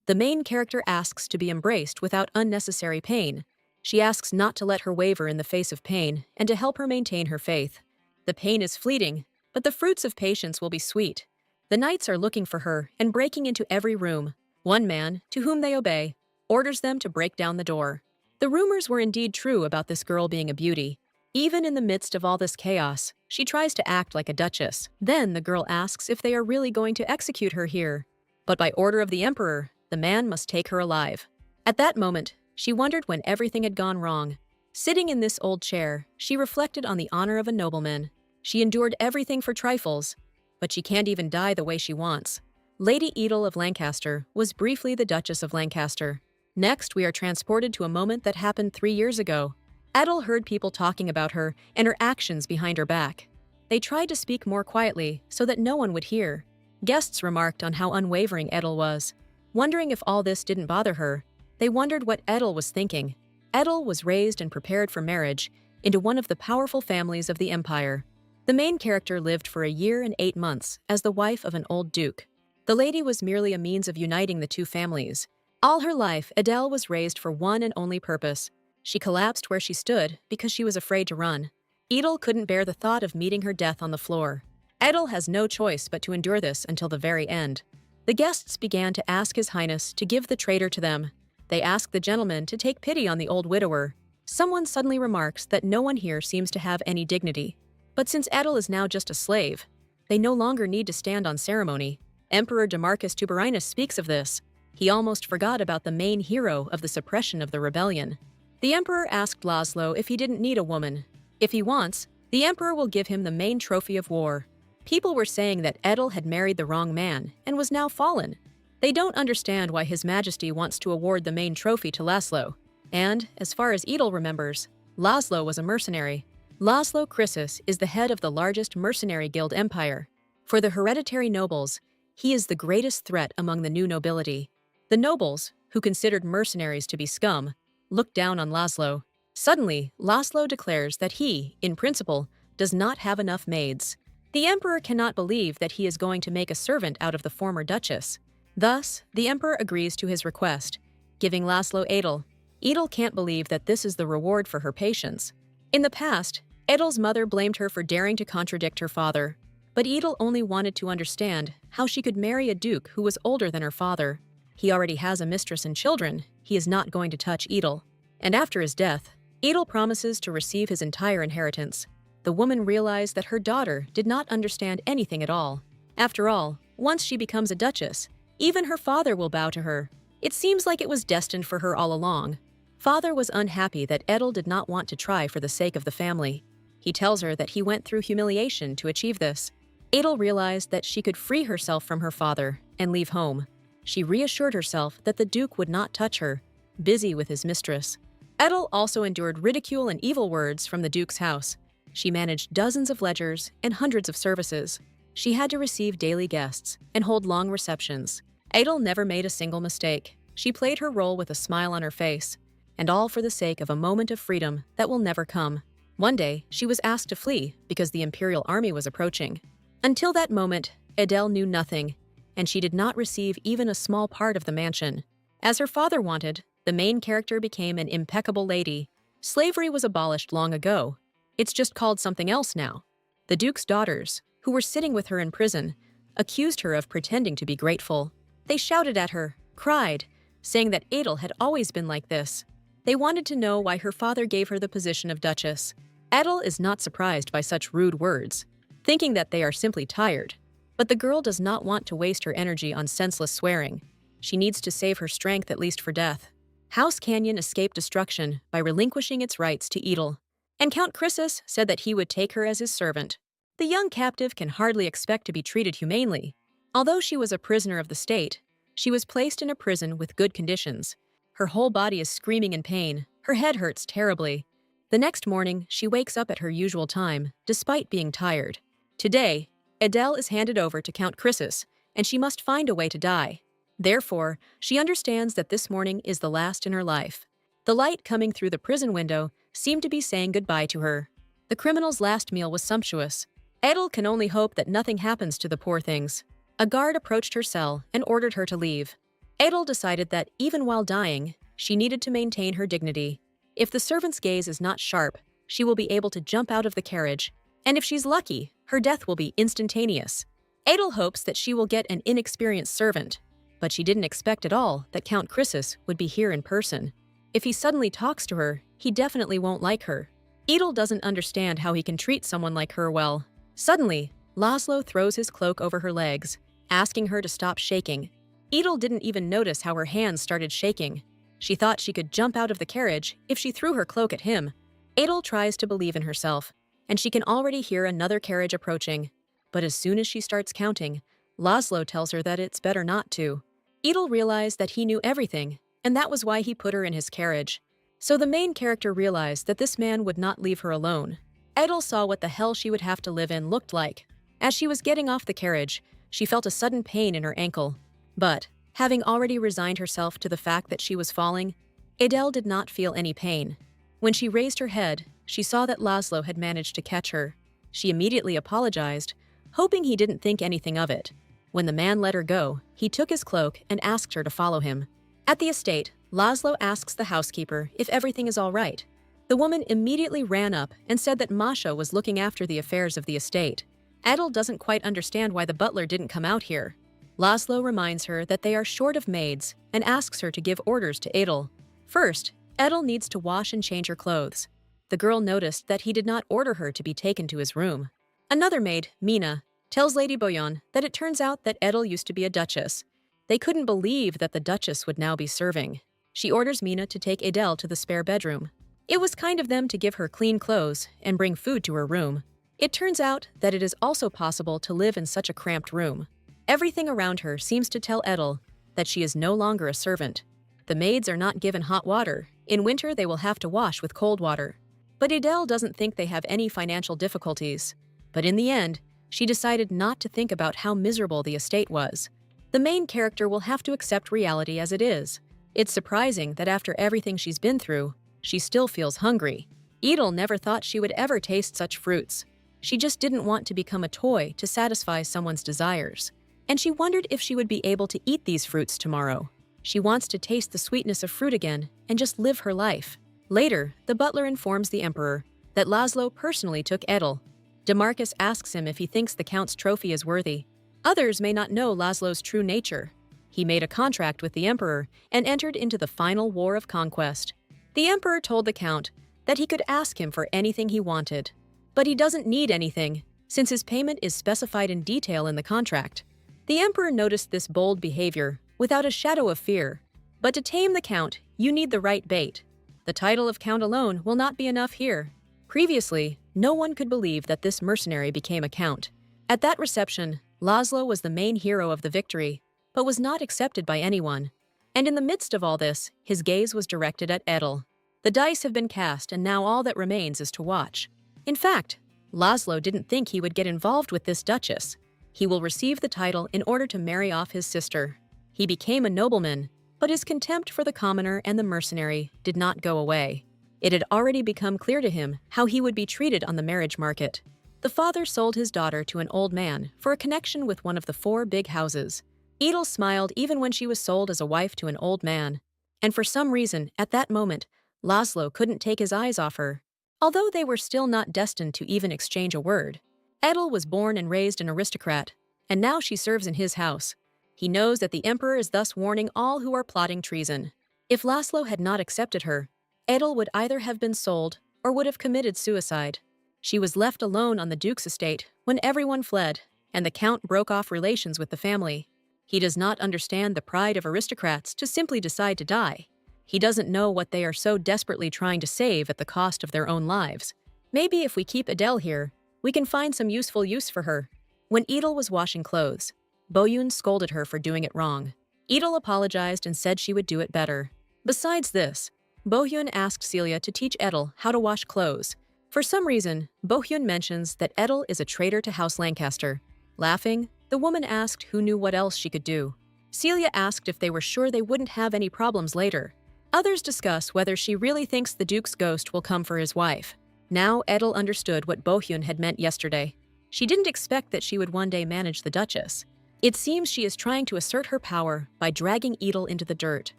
The main character asks to be embraced without unnecessary pain. She asks not to let her waver in the face of pain and to help her maintain her faith. The pain is fleeting, but the fruits of patience will be sweet. The knights are looking for her and breaking into every room. One man, to whom they obey, orders them to break down the door. The rumors were indeed true about this girl being a beauty. Even in the midst of all this chaos, she tries to act like a duchess. Then the girl asks if they are really going to execute her here. But by order of the emperor, the man must take her alive. At that moment, she wondered when everything had gone wrong. Sitting in this old chair, she reflected on the honor of a nobleman. She endured everything for trifles, but she can't even die the way she wants. Lady Edel of Lancaster was briefly the Duchess of Lancaster. Next, we are transported to a moment that happened 3 years ago. Edel heard people talking about her and her actions behind her back. They tried to speak more quietly so that no one would hear. Guests remarked on how unwavering Edel was. Wondering if all this didn't bother her, they wondered what Edel was thinking. Edel was raised and prepared for marriage into one of the powerful families of the empire. The main character lived for a year and 8 months as the wife of an old duke. The lady was merely a means of uniting the two families. All her life, Edel was raised for one and only purpose. She collapsed where she stood because she was afraid to run. Edel couldn't bear the thought of meeting her death on the floor. Edel has no choice but to endure this until the very end. The guests began to ask His Highness to give the traitor to them. They asked the gentleman to take pity on the old widower. Someone suddenly remarks that no one here seems to have any dignity. But since Edel is now just a slave, they no longer need to stand on ceremony. Emperor Demarchus Tuberinus speaks of this. He almost forgot about the main hero of the suppression of the rebellion. The emperor asked Laszlo if he didn't need a woman. If he wants, the emperor will give him the main trophy of war. People were saying that Edel had married the wrong man and was now fallen. They don't understand why His Majesty wants to award the main trophy to Laszlo. And, as far as Edel remembers, Laszlo was a mercenary. Laszlo Krisis is the head of the largest mercenary guild empire. For the hereditary nobles, he is the greatest threat among the new nobility. The nobles, who considered mercenaries to be scum, looked down on Laszlo. Suddenly, Laszlo declares that he, in principle, does not have enough maids. The emperor cannot believe that he is going to make a servant out of the former duchess. Thus, the emperor agrees to his request, giving Laszlo Edel. Edel can't believe that this is the reward for her patience. In the past, Edel's mother blamed her for daring to contradict her father. But Edel only wanted to understand how she could marry a duke who was older than her father. He already has a mistress and children. He is not going to touch Edel. And after his death, Edel promises to receive his entire inheritance. The woman realized that her daughter did not understand anything at all. After all, once she becomes a duchess, even her father will bow to her. It seems like it was destined for her all along. Father was unhappy that Edel did not want to try for the sake of the family. He tells her that he went through humiliation to achieve this. Edel realized that she could free herself from her father and leave home. She reassured herself that the duke would not touch her, busy with his mistress. Edel also endured ridicule and evil words from the duke's house. She managed dozens of ledgers and hundreds of services. She had to receive daily guests and hold long receptions. Edel never made a single mistake. She played her role with a smile on her face, and all for the sake of a moment of freedom that will never come. One day, she was asked to flee because the imperial army was approaching. Until that moment, Edel knew nothing, and she did not receive even a small part of the mansion. As her father wanted, the main character became an impeccable lady. Slavery was abolished long ago. It's just called something else now. The duke's daughters, who were sitting with her in prison, accused her of pretending to be grateful. They shouted at her, cried, saying that Edel had always been like this. They wanted to know why her father gave her the position of duchess. Edel is not surprised by such rude words, thinking that they are simply tired. But the girl does not want to waste her energy on senseless swearing. She needs to save her strength at least for death. House Canyon escaped destruction by relinquishing its rights to Edel, and Count Krisis said that he would take her as his servant. The young captive can hardly expect to be treated humanely. Although she was a prisoner of the state, she was placed in a prison with good conditions. Her whole body is screaming in pain. Her head hurts terribly. The next morning, she wakes up at her usual time, despite being tired. Today, Edel is handed over to Count Krisis, and she must find a way to die. Therefore, she understands that this morning is the last in her life. The light coming through the prison window seemed to be saying goodbye to her. The criminal's last meal was sumptuous. Edel can only hope that nothing happens to the poor things. A guard approached her cell and ordered her to leave. Adel decided that even while dying, she needed to maintain her dignity. If the servant's gaze is not sharp, she will be able to jump out of the carriage, and if she's lucky, her death will be instantaneous. Adel hopes that she will get an inexperienced servant, but she didn't expect at all that Count Chrysis would be here in person. If he suddenly talks to her, he definitely won't like her. Adel doesn't understand how he can treat someone like her well. Suddenly, Laszlo throws his cloak over her legs, asking her to stop shaking. Adel didn't even notice how her hands started shaking. She thought she could jump out of the carriage if she threw her cloak at him. Adel tries to believe in herself, and she can already hear another carriage approaching. But as soon as she starts counting, Laszlo tells her that it's better not to. Adel realized that he knew everything, and that was why he put her in his carriage. So the main character realized that this man would not leave her alone. Adel saw what the hell she would have to live in looked like. As she was getting off the carriage, she felt a sudden pain in her ankle. But, having already resigned herself to the fact that she was falling, Adele did not feel any pain. When she raised her head, she saw that Laszlo had managed to catch her. She immediately apologized, hoping he didn't think anything of it. When the man let her go, he took his cloak and asked her to follow him. At the estate, Laszlo asks the housekeeper if everything is all right. The woman immediately ran up and said that Masha was looking after the affairs of the estate. Adel doesn't quite understand why the butler didn't come out here. Laszlo reminds her that they are short of maids and asks her to give orders to Adel. First, Adel needs to wash and change her clothes. The girl noticed that he did not order her to be taken to his room. Another maid, Mina, tells Lady Boyan that it turns out that Adel used to be a duchess. They couldn't believe that the duchess would now be serving. She orders Mina to take Adele to the spare bedroom. It was kind of them to give her clean clothes and bring food to her room. It turns out that it is also possible to live in such a cramped room. Everything around her seems to tell Adel that she is no longer a servant. The maids are not given hot water. In winter, they will have to wash with cold water. But Adele doesn't think they have any financial difficulties. But in the end, she decided not to think about how miserable the estate was. The main character will have to accept reality as it is. It's surprising that after everything she's been through, she still feels hungry. Adel never thought she would ever taste such fruits. She just didn't want to become a toy to satisfy someone's desires. And she wondered if she would be able to eat these fruits tomorrow. She wants to taste the sweetness of fruit again and just live her life. Later, the butler informs the emperor that Laszlo personally took Adel. DeMarcus asks him if he thinks the count's trophy is worthy. Others may not know Laszlo's true nature. He made a contract with the emperor and entered into the final war of conquest. The emperor told the count that he could ask him for anything he wanted. But he doesn't need anything, since his payment is specified in detail in the contract. The emperor noticed this bold behavior without a shadow of fear. But to tame the count, you need the right bait. The title of count alone will not be enough here. Previously, no one could believe that this mercenary became a count. At that reception, Laszlo was the main hero of the victory, but was not accepted by anyone. And in the midst of all this, his gaze was directed at Adel. The dice have been cast, and now all that remains is to watch. In fact, Laszlo didn't think he would get involved with this duchess. He will receive the title in order to marry off his sister. He became a nobleman, but his contempt for the commoner and the mercenary did not go away. It had already become clear to him how he would be treated on the marriage market. The father sold his daughter to an old man for a connection with one of the 4 big houses. Adel smiled even when she was sold as a wife to an old man. And for some reason, at that moment, Laszlo couldn't take his eyes off her. Although they were still not destined to even exchange a word. Adel was born and raised an aristocrat, and now she serves in his house. He knows that the emperor is thus warning all who are plotting treason. If Laszlo had not accepted her, Adel would either have been sold or would have committed suicide. She was left alone on the duke's estate when everyone fled, and the count broke off relations with the family. He does not understand the pride of aristocrats to simply decide to die. He doesn't know what they are so desperately trying to save at the cost of their own lives. Maybe if we keep Adele here, we can find some useful use for her. When Adel was washing clothes, Boyun scolded her for doing it wrong. Adel apologized and said she would do it better. Besides this, Bohyun asked Celia to teach Adel how to wash clothes. For some reason, Bohyun mentions that Adel is a traitor to House Lancaster. Laughing, the woman asked who knew what else she could do. Celia asked if they were sure they wouldn't have any problems later. Others discuss whether she really thinks the Duke's ghost will come for his wife. Now Adel understood what Bohyun had meant yesterday. She didn't expect that she would one day manage the Duchess. It seems she is trying to assert her power by dragging Edel into the dirt.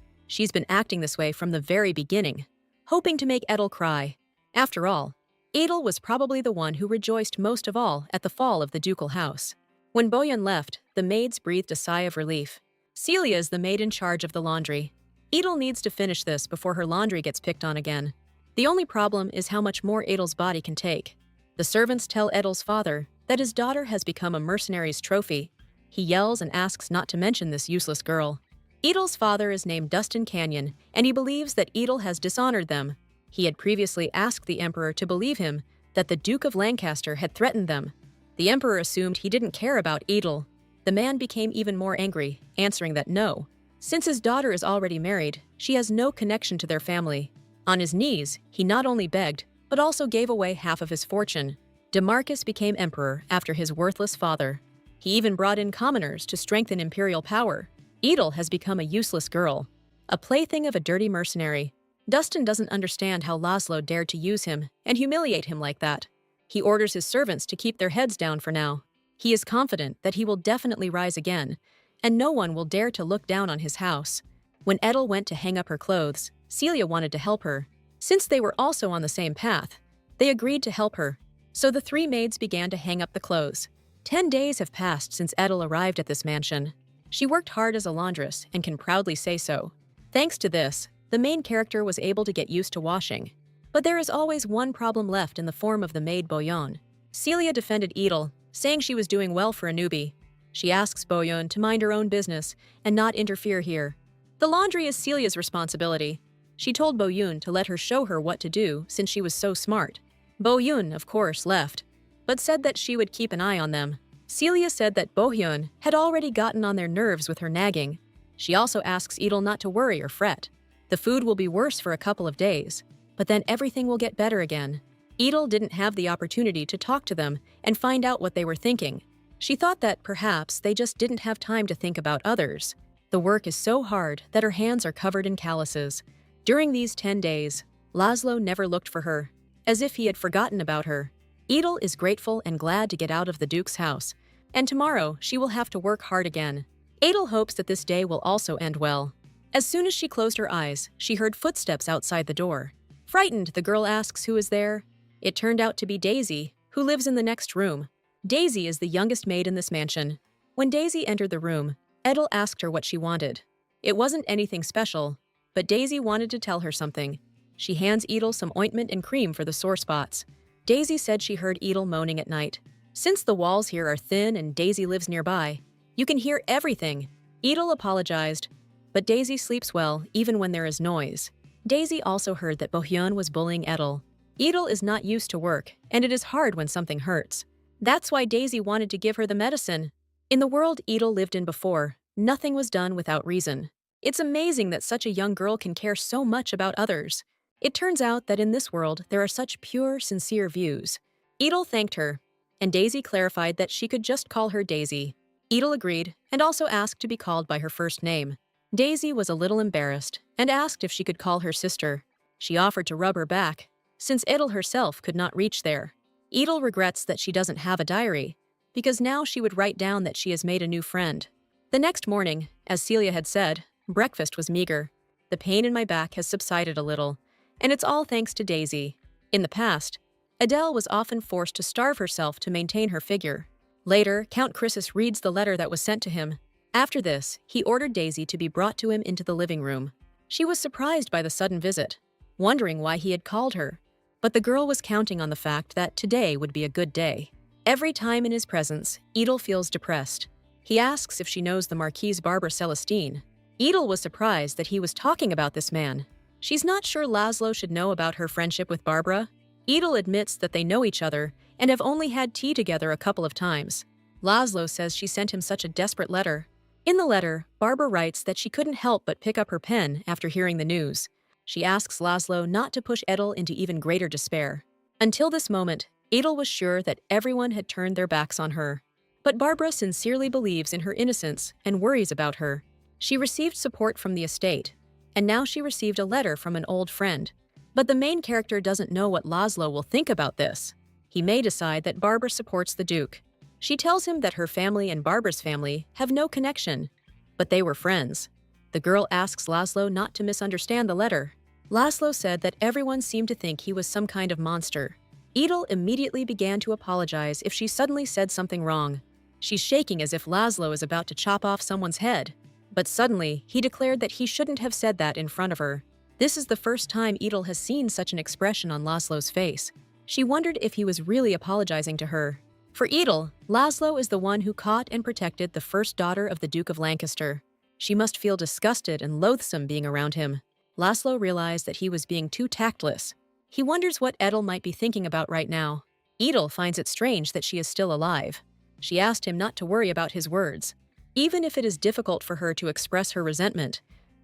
She's been acting this way from the very beginning, hoping to make Edel cry. After all, Edel was probably the one who rejoiced most of all at the fall of the ducal house. When Boyun left, the maids breathed a sigh of relief. Celia is the maid in charge of the laundry. Edel needs to finish this before her laundry gets picked on again. The only problem is how much more Edel's body can take. The servants tell Edel's father that his daughter has become a mercenary's trophy. He yells and asks not to mention this useless girl. Edel's father is named Dustin Canyon, and he believes that Edel has dishonored them. He had previously asked the emperor to believe him that the Duke of Lancaster had threatened them. The emperor assumed he didn't care about Edel. The man became even more angry, answering that no. Since his daughter is already married, she has no connection to their family. On his knees, he not only begged, but also gave away half of his fortune. DeMarcus became emperor after his worthless father. He even brought in commoners to strengthen imperial power. Edel has become a useless girl, a plaything of a dirty mercenary. Dustin doesn't understand how Laszlo dared to use him and humiliate him like that. He orders his servants to keep their heads down for now. He is confident that he will definitely rise again, and no one will dare to look down on his house. When Edel went to hang up her clothes, Celia wanted to help her. Since they were also on the same path, they agreed to help her. So the three maids began to hang up the clothes. 10 days have passed since Edel arrived at this mansion. She worked hard as a laundress and can proudly say so. Thanks to this, the main character was able to get used to washing. But there is always one problem left in the form of the maid Boyun. Celia defended Edel, saying she was doing well for a newbie. She asks Boyun to mind her own business and not interfere here. The laundry is Celia's responsibility. She told Boyun to let her show her what to do since she was so smart. Boyun, of course, left, but said that she would keep an eye on them. Celia said that Boyun had already gotten on their nerves with her nagging. She also asks Edel not to worry or fret. The food will be worse for a couple of days, but then everything will get better again. Edel didn't have the opportunity to talk to them and find out what they were thinking. She thought that perhaps they just didn't have time to think about others. The work is so hard that her hands are covered in calluses. During these 10 days, Laszlo never looked for her, as if he had forgotten about her. Edel is grateful and glad to get out of the Duke's house, and tomorrow she will have to work hard again. Edel hopes that this day will also end well. As soon as she closed her eyes, she heard footsteps outside the door. Frightened, the girl asks who is there. It turned out to be Daisy, who lives in the next room. Daisy is the youngest maid in this mansion. When Daisy entered the room, Edel asked her what she wanted. It wasn't anything special, but Daisy wanted to tell her something. She hands Edel some ointment and cream for the sore spots. Daisy said she heard Edel moaning at night. Since the walls here are thin and Daisy lives nearby, you can hear everything. Edel apologized, but Daisy sleeps well even when there is noise. Daisy also heard that Bohyun was bullying Edel. Edel is not used to work, and it is hard when something hurts. That's why Daisy wanted to give her the medicine. In the world Edel lived in before, nothing was done without reason. It's amazing that such a young girl can care so much about others. It turns out that in this world there are such pure, sincere views. Edel thanked her, and Daisy clarified that she could just call her Daisy. Edel agreed, and also asked to be called by her first name. Daisy was a little embarrassed, and asked if she could call her sister. She offered to rub her back, since Edel herself could not reach there. Edel regrets that she doesn't have a diary, because now she would write down that she has made a new friend. The next morning, as Celia had said, breakfast was meager. The pain in my back has subsided a little, and it's all thanks to Daisy. In the past, Adele was often forced to starve herself to maintain her figure. Later, Count Chrysis reads the letter that was sent to him. After this, he ordered Daisy to be brought to him into the living room. She was surprised by the sudden visit, wondering why he had called her. But the girl was counting on the fact that today would be a good day. Every time in his presence, Edel feels depressed. He asks if she knows the Marquise Barbara Celestine. Edel was surprised that he was talking about this man. She's not sure Laszlo should know about her friendship with Barbara. Edel admits that they know each other and have only had tea together a couple of times. Laszlo says she sent him such a desperate letter. In the letter, Barbara writes that she couldn't help but pick up her pen after hearing the news. She asks Laszlo not to push Edel into even greater despair. Until this moment, Edel was sure that everyone had turned their backs on her. But Barbara sincerely believes in her innocence and worries about her. She received support from the estate, and now she received a letter from an old friend. But the main character doesn't know what Laszlo will think about this. He may decide that Barbara supports the Duke. She tells him that her family and Barbara's family have no connection, but they were friends. The girl asks Laszlo not to misunderstand the letter. Laszlo said that everyone seemed to think he was some kind of monster. Edel immediately began to apologize if she suddenly said something wrong. She's shaking as if Laszlo is about to chop off someone's head. But suddenly, he declared that he shouldn't have said that in front of her. This is the first time Edel has seen such an expression on Laszlo's face. She wondered if he was really apologizing to her. For Edel, Laszlo is the one who caught and protected the first daughter of the Duke of Lancaster. She must feel disgusted and loathsome being around him. Laszlo realized that he was being too tactless. He wonders what Edel might be thinking about right now. Edel finds it strange that she is still alive. She asked him not to worry about his words. Even if it is difficult for her to express her resentment,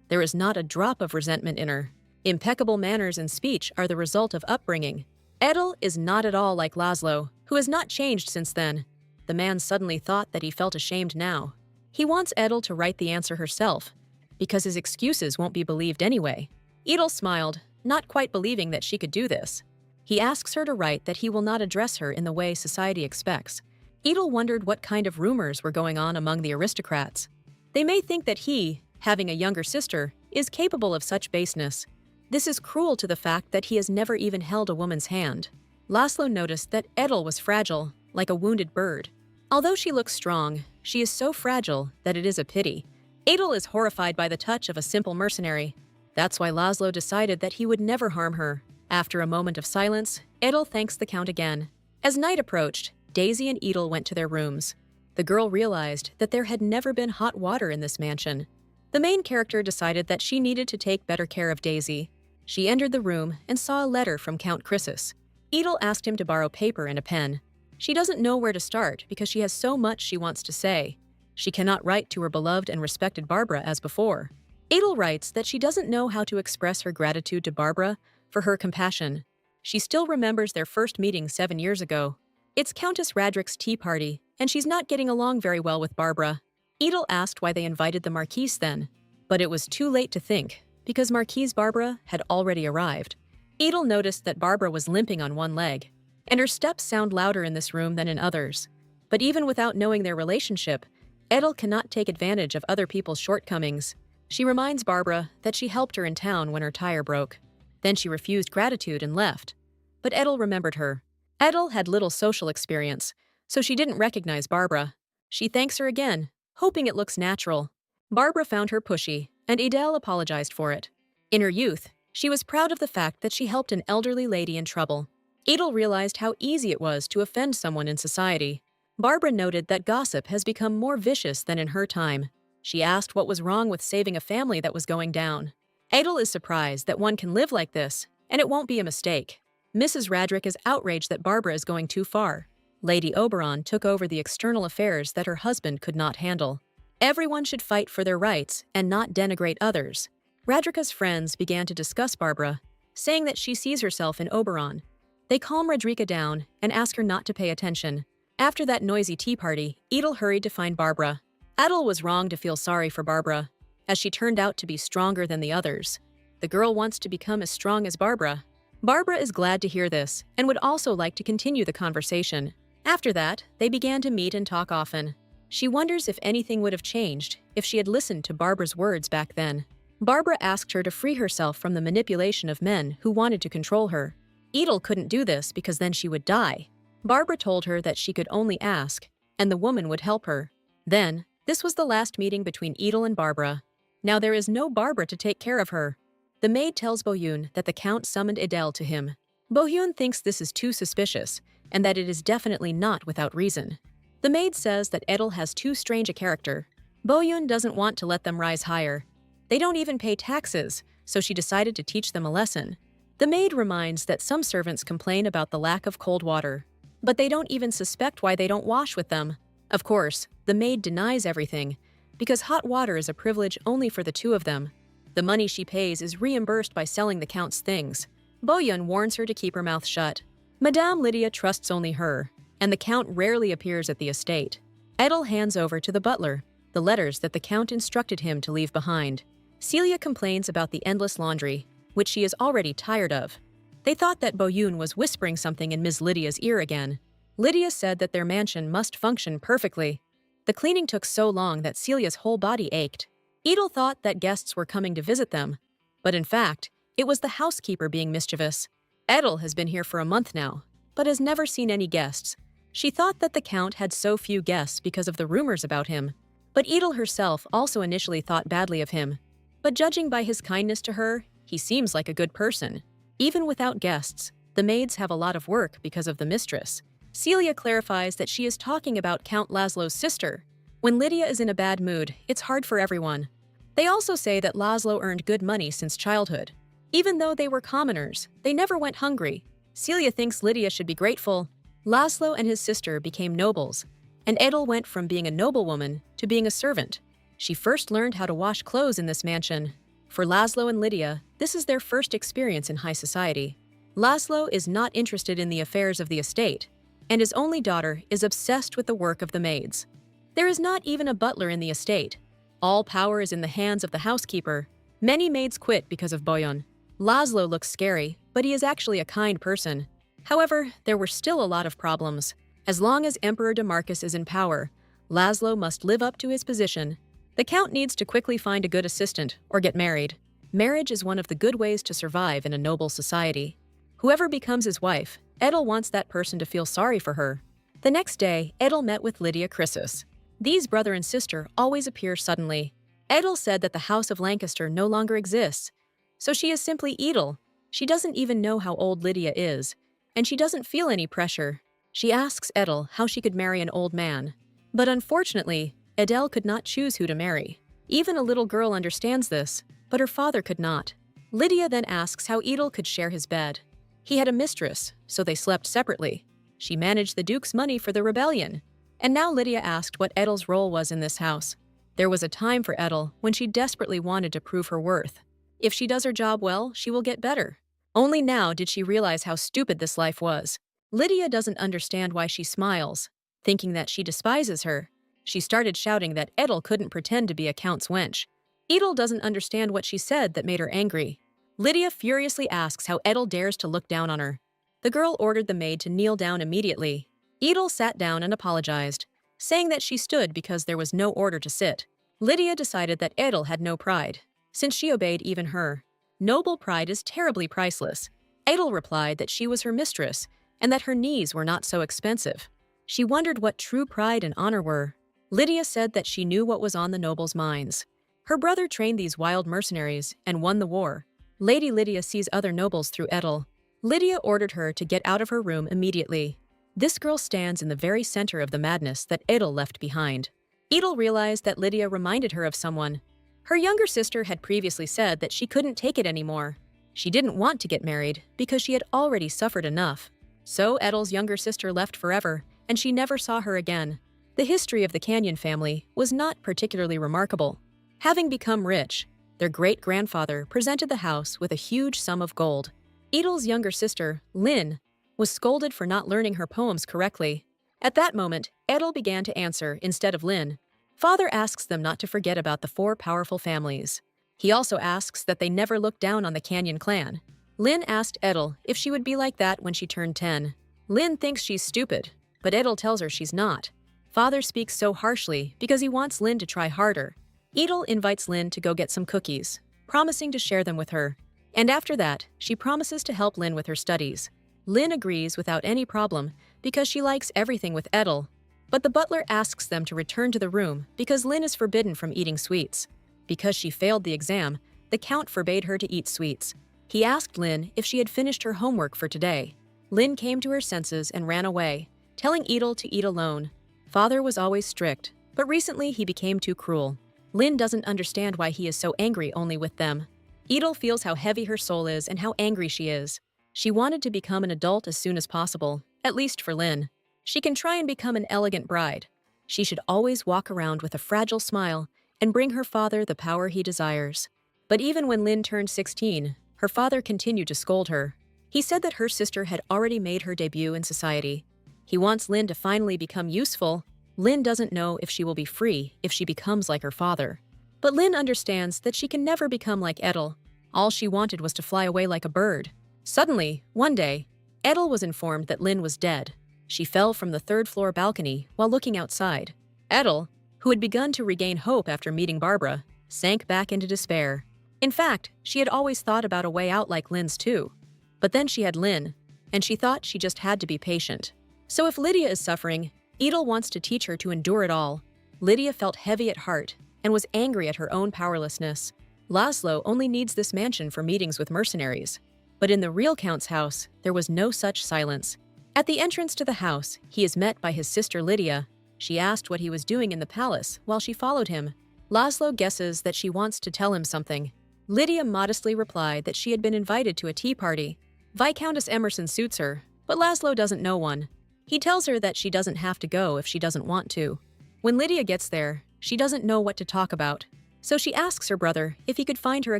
there is not a drop of resentment in her. Impeccable manners and speech are the result of upbringing. Edel is not at all like Laszlo, who has not changed since then. The man suddenly thought that he felt ashamed now. He wants Edel to write the answer herself, because his excuses won't be believed anyway. Edel smiled, not quite believing that she could do this. He asks her to write that he will not address her in the way society expects. Edel wondered what kind of rumors were going on among the aristocrats. They may think that he, having a younger sister, is capable of such baseness. This is cruel to the fact that he has never even held a woman's hand. Laszlo noticed that Edel was fragile, like a wounded bird. Although she looks strong, she is so fragile that it is a pity. Edel is horrified by the touch of a simple mercenary. That's why Laszlo decided that he would never harm her. After a moment of silence, Edel thanks the Count again. As night approached, Daisy and Edel went to their rooms. The girl realized that there had never been hot water in this mansion. The main character decided that she needed to take better care of Daisy. She entered the room and saw a letter from Count Chrysis. Edel asked him to borrow paper and a pen. She doesn't know where to start because she has so much she wants to say. She cannot write to her beloved and respected Barbara as before. Edel writes that she doesn't know how to express her gratitude to Barbara for her compassion. She still remembers their first meeting 7 years ago. It's Countess Radrick's tea party, and she's not getting along very well with Barbara. Edel asked why they invited the Marquise then, but it was too late to think, because Marquise Barbara had already arrived. Edel noticed that Barbara was limping on one leg, and her steps sound louder in this room than in others. But even without knowing their relationship, Edel cannot take advantage of other people's shortcomings. She reminds Barbara that she helped her in town when her tire broke. Then she refused gratitude and left. But Edel remembered her. Edel had little social experience, so she didn't recognize Barbara. She thanks her again, hoping it looks natural. Barbara found her pushy, and Edel apologized for it. In her youth, she was proud of the fact that she helped an elderly lady in trouble. Edel realized how easy it was to offend someone in society. Barbara noted that gossip has become more vicious than in her time. She asked what was wrong with saving a family that was going down. Edel is surprised that one can live like this, and it won't be a mistake. Mrs. Radrick is outraged that Barbara is going too far. Lady Oberon took over the external affairs that her husband could not handle. Everyone should fight for their rights and not denigrate others. Radricka's friends began to discuss Barbara, saying that she sees herself in Oberon. They calm Radricka down and ask her not to pay attention. After that noisy tea party, Edel hurried to find Barbara. Edel was wrong to feel sorry for Barbara, as she turned out to be stronger than the others. The girl wants to become as strong as Barbara. Barbara is glad to hear this and would also like to continue the conversation. After that, they began to meet and talk often. She wonders if anything would have changed if she had listened to Barbara's words back then. Barbara asked her to free herself from the manipulation of men who wanted to control her. Edel couldn't do this because then she would die. Barbara told her that she could only ask, and the woman would help her. Then, this was the last meeting between Edel and Barbara. Now there is no Barbara to take care of her. The maid tells Bohun that the Count summoned Edel to him. Bohun thinks this is too suspicious, and that it is definitely not without reason. The maid says that Edel has too strange a character. Bohun doesn't want to let them rise higher. They don't even pay taxes, so she decided to teach them a lesson. The maid reminds that some servants complain about the lack of cold water, but they don't even suspect why they don't wash with them. Of course, the maid denies everything, because hot water is a privilege only for the two of them. The money she pays is reimbursed by selling the Count's things. Bohun warns her to keep her mouth shut. Madame Lydia trusts only her, and the Count rarely appears at the estate. Edel hands over to the butler the letters that the Count instructed him to leave behind. Celia complains about the endless laundry, which she is already tired of. They thought that Bohun was whispering something in Ms. Lydia's ear again. Lydia said that their mansion must function perfectly. The cleaning took so long that Celia's whole body ached. Edel thought that guests were coming to visit them, but in fact, it was the housekeeper being mischievous. Edel has been here for a month now, but has never seen any guests. She thought that the Count had so few guests because of the rumors about him. But Edel herself also initially thought badly of him. But judging by his kindness to her, he seems like a good person. Even without guests, the maids have a lot of work because of the mistress. Celia clarifies that she is talking about Count Laszlo's sister. When Lydia is in a bad mood, it's hard for everyone. They also say that Laszlo earned good money since childhood. Even though they were commoners, they never went hungry. Celia thinks Lydia should be grateful. Laszlo and his sister became nobles, and Edel went from being a noblewoman to being a servant. She first learned how to wash clothes in this mansion. For Laszlo and Lydia, this is their first experience in high society. Laszlo is not interested in the affairs of the estate, and his only daughter is obsessed with the work of the maids. There is not even a butler in the estate. All power is in the hands of the housekeeper. Many maids quit because of Boyon. Laszlo looks scary, but he is actually a kind person. However, there were still a lot of problems. As long as Emperor DeMarcus is in power, Laszlo must live up to his position. The Count needs to quickly find a good assistant or get married. Marriage is one of the good ways to survive in a noble society. Whoever becomes his wife, Edel wants that person to feel sorry for her. The next day, Edel met with Lydia Chrysis. These brother and sister always appear suddenly. Edel said that the House of Lancaster no longer exists, so she is simply Edel. She doesn't even know how old Lydia is, and she doesn't feel any pressure. She asks Edel how she could marry an old man. But unfortunately, Edel could not choose who to marry. Even a little girl understands this, but her father could not. Lydia then asks how Edel could share his bed. He had a mistress, so they slept separately. She managed the Duke's money for the rebellion. And now Lydia asked what Edel's role was in this house. There was a time for Edel when she desperately wanted to prove her worth. If she does her job well, she will get better. Only now did she realize how stupid this life was. Lydia doesn't understand why she smiles, thinking that she despises her. She started shouting that Edel couldn't pretend to be a count's wench. Edel doesn't understand what she said that made her angry. Lydia furiously asks how Edel dares to look down on her. The girl ordered the maid to kneel down immediately. Edel sat down and apologized, saying that she stood because there was no order to sit. Lydia decided that Edel had no pride, since she obeyed even her. Noble pride is terribly priceless. Edel replied that she was her mistress and that her knees were not so expensive. She wondered what true pride and honor were. Lydia said that she knew what was on the nobles' minds. Her brother trained these wild mercenaries and won the war. Lady Lydia sees other nobles through Edel. Lydia ordered her to get out of her room immediately. This girl stands in the very center of the madness that Edel left behind. Edel realized that Lydia reminded her of someone. Her younger sister had previously said that she couldn't take it anymore. She didn't want to get married because she had already suffered enough. So Edel's younger sister left forever, and she never saw her again. The history of the Canyon family was not particularly remarkable. Having become rich, their great-grandfather presented the house with a huge sum of gold. Edel's younger sister, Lynn, was scolded for not learning her poems correctly. At that moment, Edel began to answer instead of Lynn. Father asks them not to forget about the 4 powerful families. He also asks that they never look down on the Canyon clan. Lynn asked Edel if she would be like that when she turned 10. Lynn thinks she's stupid, but Edel tells her she's not. Father speaks so harshly because he wants Lynn to try harder. Edel invites Lynn to go get some cookies, promising to share them with her. And after that, she promises to help Lynn with her studies. Lynn agrees without any problem because she likes everything with Edel. But the butler asks them to return to the room because Lynn is forbidden from eating sweets. Because she failed the exam, the Count forbade her to eat sweets. He asked Lynn if she had finished her homework for today. Lynn came to her senses and ran away, telling Edel to eat alone. Father was always strict, but recently he became too cruel. Lynn doesn't understand why he is so angry only with them. Edel feels how heavy her soul is and how angry she is. She wanted to become an adult as soon as possible, at least for Lynn. She can try and become an elegant bride. She should always walk around with a fragile smile and bring her father the power he desires. But even when Lynn turned 16, her father continued to scold her. He said that her sister had already made her debut in society. He wants Lynn to finally become useful. Lynn doesn't know if she will be free if she becomes like her father. But Lynn understands that she can never become like Edel. All she wanted was to fly away like a bird. Suddenly, one day, Edel was informed that Lynn was dead. She fell from the third-floor balcony while looking outside. Edel, who had begun to regain hope after meeting Barbara, sank back into despair. In fact, she had always thought about a way out like Lynn's too. But then she had Lynn, and she thought she just had to be patient. So if Lydia is suffering, Edel wants to teach her to endure it all. Lydia felt heavy at heart and was angry at her own powerlessness. Laszlo only needs this mansion for meetings with mercenaries. But in the real Count's house, there was no such silence. At the entrance to the house, he is met by his sister Lydia. She asked what he was doing in the palace while she followed him. Laszlo guesses that she wants to tell him something. Lydia modestly replied that she had been invited to a tea party. Viscountess Emerson suits her, but Laszlo doesn't know one. He tells her that she doesn't have to go if she doesn't want to. When Lydia gets there, she doesn't know what to talk about, so she asks her brother if he could find her a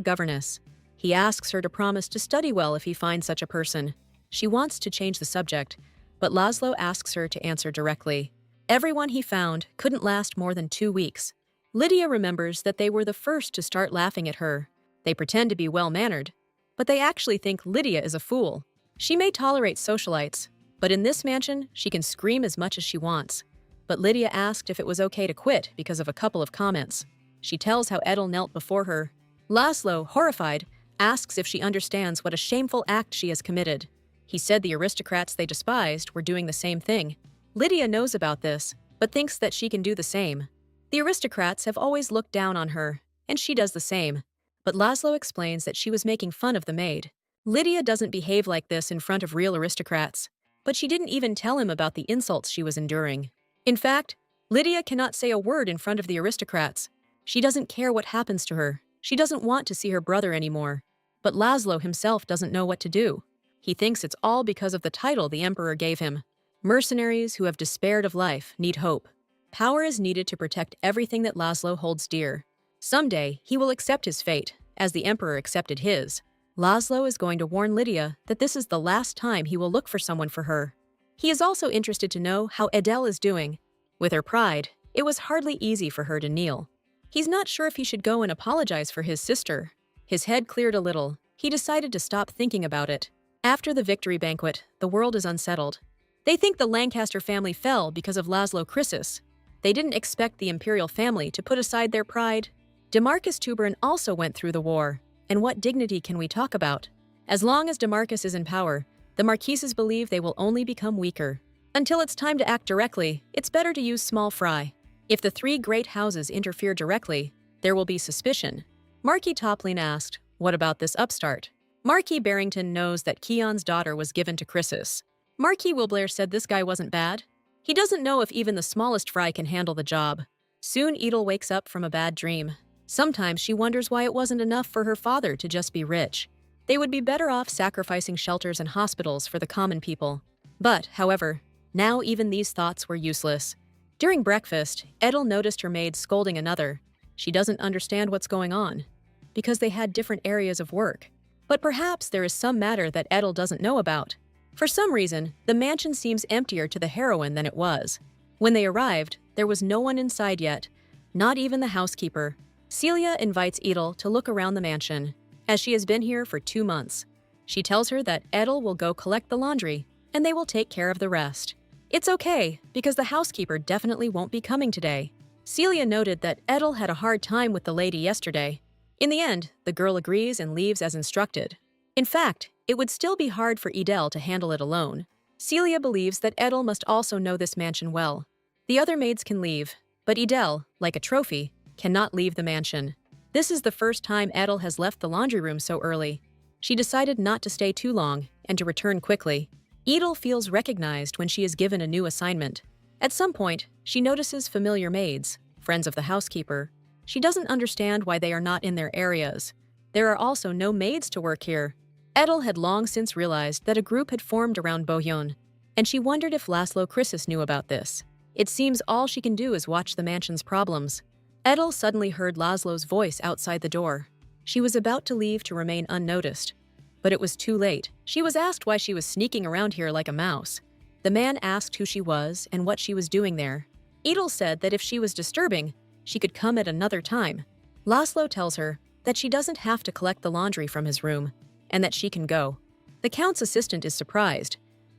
governess. He asks her to promise to study well if he finds such a person. She wants to change the subject, but Laszlo asks her to answer directly. Everyone he found couldn't last more than 2 weeks. Lydia remembers that they were the first to start laughing at her. They pretend to be well-mannered, but they actually think Lydia is a fool. She may tolerate socialites, but in this mansion, she can scream as much as she wants. But Lydia asked if it was okay to quit because of a couple of comments. She tells how Edel knelt before her. Laszlo, horrified, asks if she understands what a shameful act she has committed. He said the aristocrats they despised were doing the same thing. Lydia knows about this, but thinks that she can do the same. The aristocrats have always looked down on her, and she does the same. But Laszlo explains that she was making fun of the maid. Lydia doesn't behave like this in front of real aristocrats, but she didn't even tell him about the insults she was enduring. In fact, Lydia cannot say a word in front of the aristocrats. She doesn't care what happens to her. She doesn't want to see her brother anymore. But Laszlo himself doesn't know what to do. He thinks it's all because of the title the emperor gave him. Mercenaries who have despaired of life need hope. Power is needed to protect everything that Laszlo holds dear. Someday, he will accept his fate, as the emperor accepted his. Laszlo is going to warn Lydia that this is the last time he will look for someone for her. He is also interested to know how Edel is doing. With her pride, it was hardly easy for her to kneel. He's not sure if he should go and apologize for his sister. His head cleared a little. He decided to stop thinking about it. After the victory banquet, the world is unsettled. They think the Lancaster family fell because of Laszlo Chrysis. They didn't expect the imperial family to put aside their pride. Demarchus Tuberin also went through the war, and what dignity can we talk about? As long as Demarchus is in power, the Marquises believe they will only become weaker. Until it's time to act directly, it's better to use small fry. If the 3 great houses interfere directly, there will be suspicion. Marquis Toplin asked, "What about this upstart?" Marquis Barrington knows that Keon's daughter was given to Chrysis. Marquis Wilblair said this guy wasn't bad. He doesn't know if even the smallest fry can handle the job. Soon Edel wakes up from a bad dream. Sometimes she wonders why it wasn't enough for her father to just be rich. They would be better off sacrificing shelters and hospitals for the common people. But, however, now even these thoughts were useless. During breakfast, Edel noticed her maid scolding another. She doesn't understand what's going on, because they had different areas of work. But perhaps there is some matter that Edel doesn't know about. For some reason, the mansion seems emptier to the heroine than it was. When they arrived, there was no one inside yet, not even the housekeeper. Celia invites Edel to look around the mansion, as she has been here for 2 months. She tells her that Edel will go collect the laundry, and they will take care of the rest. It's okay, because the housekeeper definitely won't be coming today. Celia noted that Edel had a hard time with the lady yesterday. In the end, the girl agrees and leaves as instructed. In fact, it would still be hard for Edel to handle it alone. Celia believes that Edel must also know this mansion well. The other maids can leave, but Edel, like a trophy, cannot leave the mansion. This is the first time Edel has left the laundry room so early. She decided not to stay too long and to return quickly. Edel feels recognized when she is given a new assignment. At some point, she notices familiar maids, friends of the housekeeper. She doesn't understand why they are not in their areas. There are also no maids to work here. Edel had long since realized that a group had formed around Bohyon, and she wondered if Laszlo Chrysis knew about this. It seems all she can do is watch the mansion's problems. Edel suddenly heard Laszlo's voice outside the door. She was about to leave to remain unnoticed, but it was too late. She was asked why she was sneaking around here like a mouse. The man asked who she was and what she was doing there. Edel said that if she was disturbing, she could come at another time. Laszlo tells her that she doesn't have to collect the laundry from his room, and that she can go. The Count's assistant is surprised,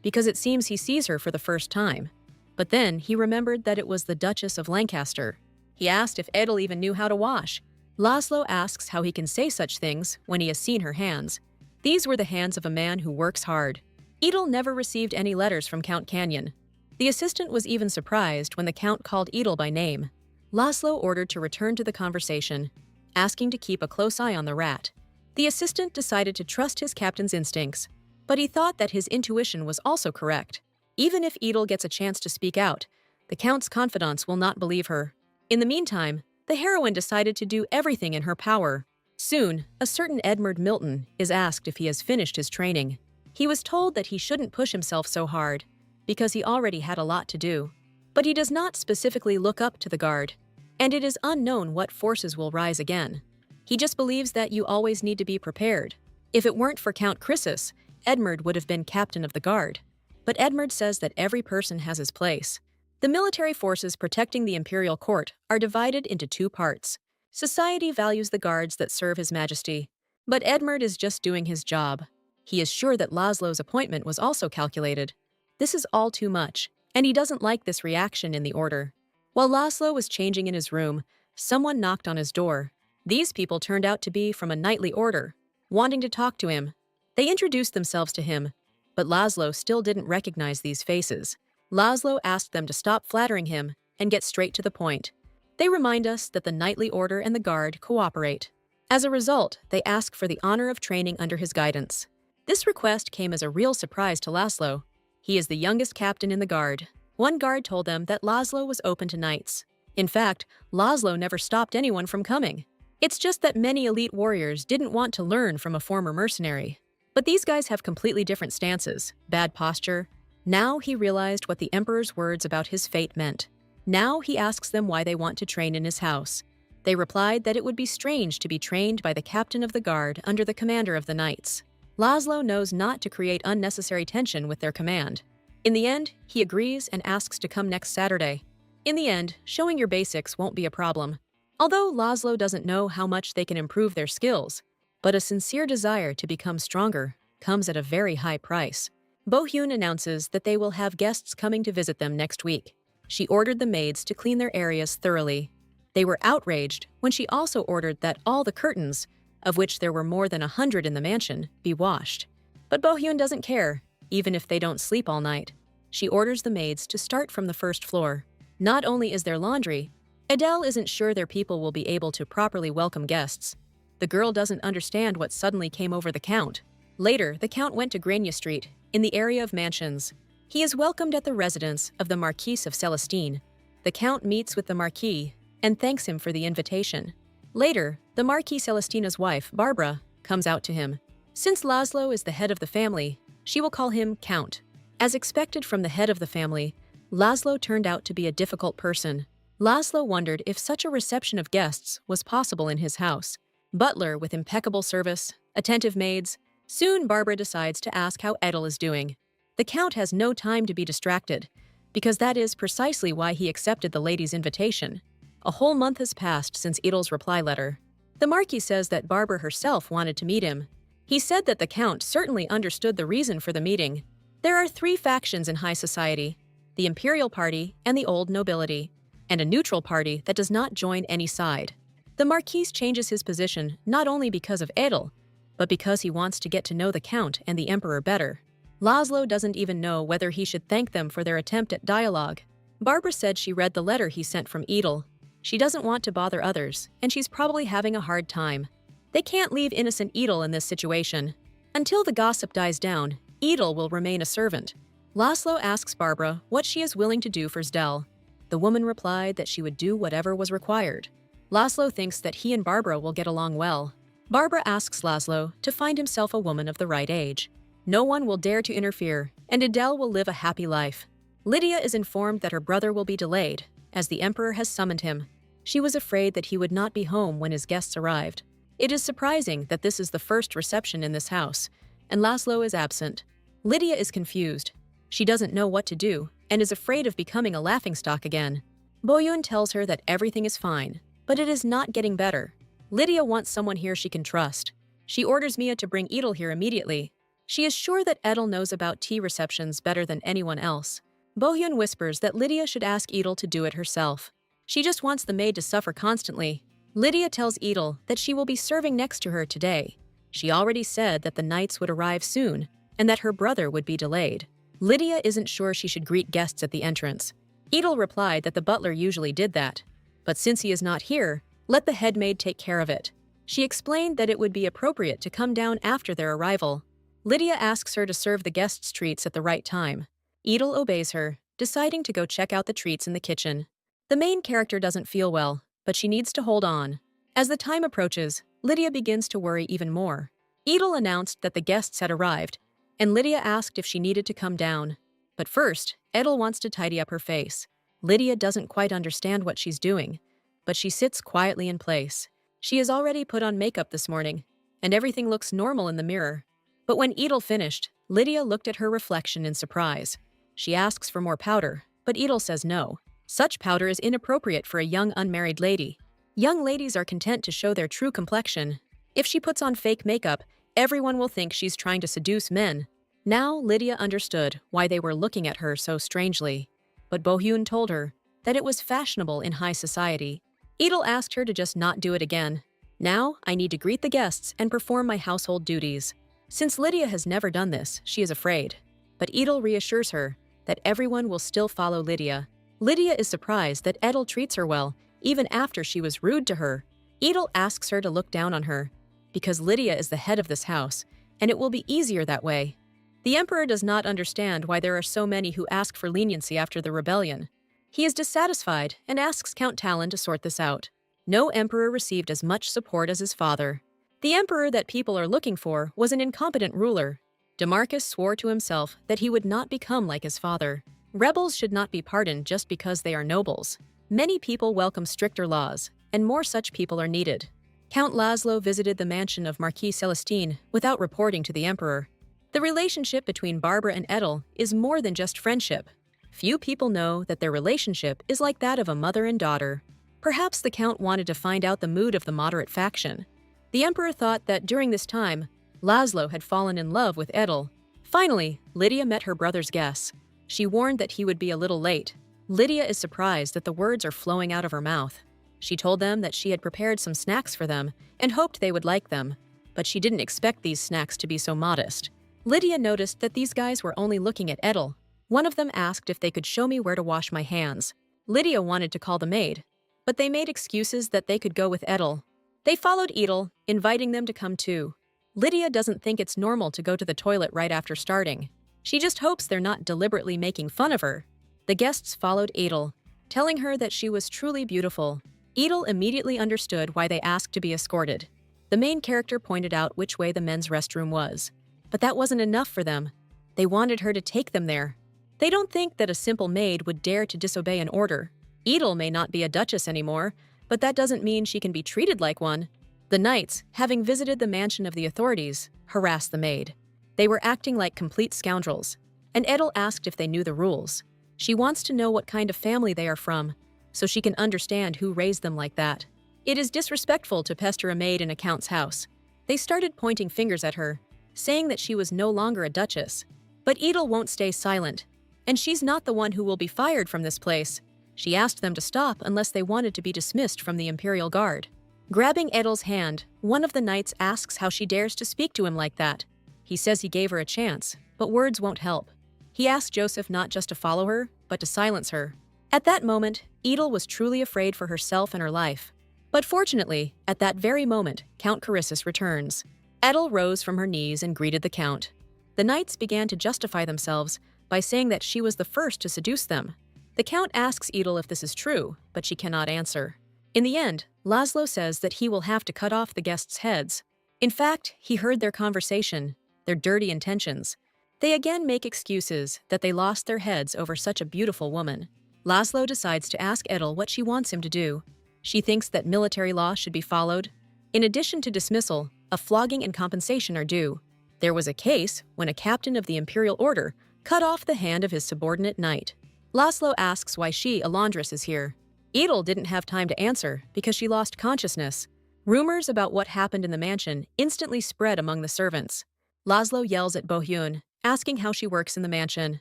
because it seems he sees her for the first time. But then he remembered that it was the Duchess of Lancaster. He asked if Edel even knew how to wash. Laszlo asks how he can say such things when he has seen her hands. These were the hands of a man who works hard. Edel never received any letters from Count Canyon. The assistant was even surprised when the Count called Edel by name. Laszlo ordered to return to the conversation, asking to keep a close eye on the rat. The assistant decided to trust his captain's instincts, but he thought that his intuition was also correct. Even if Edel gets a chance to speak out, the Count's confidants will not believe her. In the meantime, the heroine decided to do everything in her power. Soon, a certain Edmund Milton is asked if he has finished his training. He was told that he shouldn't push himself so hard, because he already had a lot to do. But he does not specifically look up to the guard, and it is unknown what forces will rise again. He just believes that you always need to be prepared. If it weren't for Count Chrysis, Edmund would have been captain of the guard. But Edmund says that every person has his place. The military forces protecting the imperial court are divided into two parts. Society values the guards that serve His Majesty, but Edmund is just doing his job. He is sure that Laszlo's appointment was also calculated. This is all too much, and he doesn't like this reaction in the order. While Laszlo was changing in his room, someone knocked on his door. These people turned out to be from a knightly order, wanting to talk to him. They introduced themselves to him, but Laszlo still didn't recognize these faces. Laszlo asked them to stop flattering him and get straight to the point. They remind us that the knightly order and the guard cooperate. As a result, they ask for the honor of training under his guidance. This request came as a real surprise to Laszlo. He is the youngest captain in the guard. One guard told them that Laszlo was open to knights. In fact, Laszlo never stopped anyone from coming. It's just that many elite warriors didn't want to learn from a former mercenary. But these guys have completely different stances, bad posture. Now he realized what the emperor's words about his fate meant. Now he asks them why they want to train in his house. They replied that it would be strange to be trained by the captain of the guard under the commander of the knights. Laszlo knows not to create unnecessary tension with their command. In the end, he agrees and asks to come next Saturday. In the end, showing your basics won't be a problem. Although Laszlo doesn't know how much they can improve their skills, but a sincere desire to become stronger comes at a very high price. Bo-hyun announces that they will have guests coming to visit them next week. She ordered the maids to clean their areas thoroughly. They were outraged when she also ordered that all the curtains, of which there were more than 100 in the mansion, be washed. But Bo-hyun doesn't care, even if they don't sleep all night. She orders the maids to start from the first floor. Not only is there laundry, Adele isn't sure their people will be able to properly welcome guests. The girl doesn't understand what suddenly came over the Count. Later, the Count went to Grania Street, in the area of mansions. He is welcomed at the residence of the Marquise of Celestine. The Count meets with the Marquis and thanks him for the invitation. Later, the Marquis Celestina's wife, Barbara, comes out to him. Since Laszlo is the head of the family, she will call him Count. As expected from the head of the family, Laszlo turned out to be a difficult person. Laszlo wondered if such a reception of guests was possible in his house. Butler with impeccable service, attentive maids. Soon Barbara decides to ask how Edel is doing. The Count has no time to be distracted, because that is precisely why he accepted the lady's invitation. A whole month has passed since Edel's reply letter. The Marquis says that Barbara herself wanted to meet him. He said that the Count certainly understood the reason for the meeting. There are three factions in high society: the imperial party and the old nobility, and a neutral party that does not join any side. The Marquis changes his position not only because of Edel, but because he wants to get to know the Count and the Emperor better. Laszlo doesn't even know whether he should thank them for their attempt at dialogue. Barbara said she read the letter he sent from Edel. She doesn't want to bother others, and she's probably having a hard time. They can't leave innocent Edel in this situation. Until the gossip dies down, Edel will remain a servant. Laszlo asks Barbara what she is willing to do for Zdel. The woman replied that she would do whatever was required. Laszlo thinks that he and Barbara will get along well. Barbara asks Laszlo to find himself a woman of the right age. No one will dare to interfere, and Adele will live a happy life. Lydia is informed that her brother will be delayed, as the Emperor has summoned him. She was afraid that he would not be home when his guests arrived. It is surprising that this is the first reception in this house, and Laszlo is absent. Lydia is confused. She doesn't know what to do, and is afraid of becoming a laughingstock again. Bo-hyun tells her that everything is fine, but it is not getting better. Lydia wants someone here she can trust. She orders Mia to bring Edel here immediately. She is sure that Edel knows about tea receptions better than anyone else. Bohyun whispers that Lydia should ask Edel to do it herself. She just wants the maid to suffer constantly. Lydia tells Edel that she will be serving next to her today. She already said that the knights would arrive soon and that her brother would be delayed. Lydia isn't sure she should greet guests at the entrance. Edel replied that the butler usually did that. But since he is not here, let the head maid take care of it. She explained that it would be appropriate to come down after their arrival. Lydia asks her to serve the guests' treats at the right time. Edel obeys her, deciding to go check out the treats in the kitchen. The main character doesn't feel well, but she needs to hold on. As the time approaches, Lydia begins to worry even more. Edel announced that the guests had arrived, and Lydia asked if she needed to come down. But first, Edel wants to tidy up her face. Lydia doesn't quite understand what she's doing, but she sits quietly in place. She has already put on makeup this morning, and everything looks normal in the mirror. But when Edel finished, Lydia looked at her reflection in surprise. She asks for more powder, but Edel says no. Such powder is inappropriate for a young unmarried lady. Young ladies are content to show their true complexion. If she puts on fake makeup, everyone will think she's trying to seduce men. Now Lydia understood why they were looking at her so strangely. But Bohyun told her that it was fashionable in high society. Edel asked her to just not do it again. Now I need to greet the guests and perform my household duties. Since Lydia has never done this, she is afraid. But Edel reassures her that everyone will still follow Lydia. Lydia is surprised that Edel treats her well, even after she was rude to her. Edel asks her to look down on her, because Lydia is the head of this house, and it will be easier that way. The emperor does not understand why there are so many who ask for leniency after the rebellion. He is dissatisfied and asks Count Talon to sort this out. No emperor received as much support as his father. The emperor that people are looking for was an incompetent ruler. Demarchus swore to himself that he would not become like his father. Rebels should not be pardoned just because they are nobles. Many people welcome stricter laws, and more such people are needed. Count Laszlo visited the mansion of Marquis Celestine without reporting to the emperor. The relationship between Barbara and Edel is more than just friendship. Few people know that their relationship is like that of a mother and daughter. Perhaps the count wanted to find out the mood of the moderate faction. The emperor thought that during this time, Laszlo had fallen in love with Edel. Finally, Lydia met her brother's guests. She warned that he would be a little late. Lydia is surprised that the words are flowing out of her mouth. She told them that she had prepared some snacks for them and hoped they would like them, but she didn't expect these snacks to be so modest. Lydia noticed that these guys were only looking at Edel. One of them asked if they could show me where to wash my hands. Lydia wanted to call the maid, but they made excuses that they could go with Edel. They followed Edel, inviting them to come too. Lydia doesn't think it's normal to go to the toilet right after starting. She just hopes they're not deliberately making fun of her. The guests followed Edel, telling her that she was truly beautiful. Edel immediately understood why they asked to be escorted. The main character pointed out which way the men's restroom was. But that wasn't enough for them. They wanted her to take them there. They don't think that a simple maid would dare to disobey an order. Edel may not be a duchess anymore, but that doesn't mean she can be treated like one. The knights, having visited the mansion of the authorities, harassed the maid. They were acting like complete scoundrels, and Edel asked if they knew the rules. She wants to know what kind of family they are from, so she can understand who raised them like that. It is disrespectful to pester a maid in a count's house. They started pointing fingers at her, saying that she was no longer a duchess. But Edel won't stay silent, and she's not the one who will be fired from this place. She asked them to stop unless they wanted to be dismissed from the Imperial Guard. Grabbing Edel's hand, one of the knights asks how she dares to speak to him like that. He says he gave her a chance, but words won't help. He asked Joseph not just to follow her, but to silence her. At that moment, Edel was truly afraid for herself and her life. But fortunately, at that very moment, Count Carissus returns. Edel rose from her knees and greeted the count. The knights began to justify themselves by saying that she was the first to seduce them. The count asks Edel if this is true, but she cannot answer. In the end, Laszlo says that he will have to cut off the guests' heads. In fact, he heard their conversation, their dirty intentions. They again make excuses that they lost their heads over such a beautiful woman. Laszlo decides to ask Edel what she wants him to do. She thinks that military law should be followed. In addition to dismissal, a flogging and compensation are due. There was a case when a captain of the Imperial Order cut off the hand of his subordinate knight. Laszlo asks why she, a laundress, is here. Edel didn't have time to answer because she lost consciousness. Rumors about what happened in the mansion instantly spread among the servants. Laszlo yells at Bohyun, asking how she works in the mansion.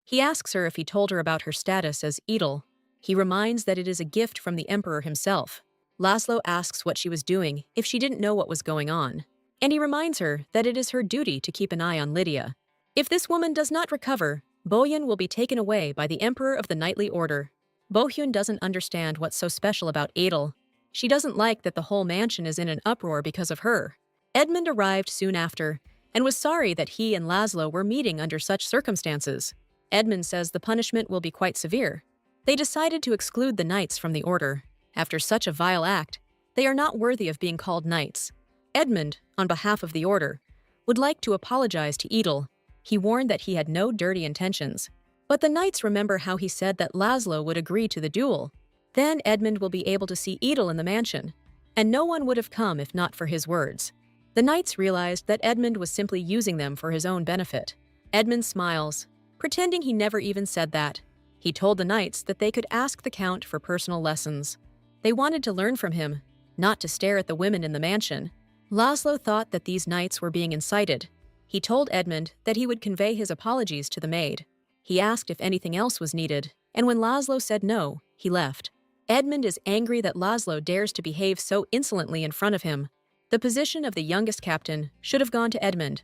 He asks her if he told her about her status as Edel. He reminds that it is a gift from the emperor himself. Laszlo asks what she was doing if she didn't know what was going on. And he reminds her that it is her duty to keep an eye on Lydia. If this woman does not recover, Bohyun will be taken away by the Emperor of the Knightly Order. Bohyun doesn't understand what's so special about Adel. She doesn't like that the whole mansion is in an uproar because of her. Edmund arrived soon after, and was sorry that he and Laszlo were meeting under such circumstances. Edmund says the punishment will be quite severe. They decided to exclude the knights from the order. After such a vile act, they are not worthy of being called knights. Edmund, on behalf of the order, would like to apologize to Edel. He warned that he had no dirty intentions. But the knights remember how he said that Laszlo would agree to the duel. Then Edmund will be able to see Edel in the mansion, and no one would have come if not for his words. The knights realized that Edmund was simply using them for his own benefit. Edmund smiles, pretending he never even said that. He told the knights that they could ask the count for personal lessons. They wanted to learn from him, not to stare at the women in the mansion. Laszlo thought that these knights were being incited. He told Edmund that he would convey his apologies to the maid. He asked if anything else was needed, and when Laszlo said no, he left. Edmund is angry that Laszlo dares to behave so insolently in front of him. The position of the youngest captain should have gone to Edmund,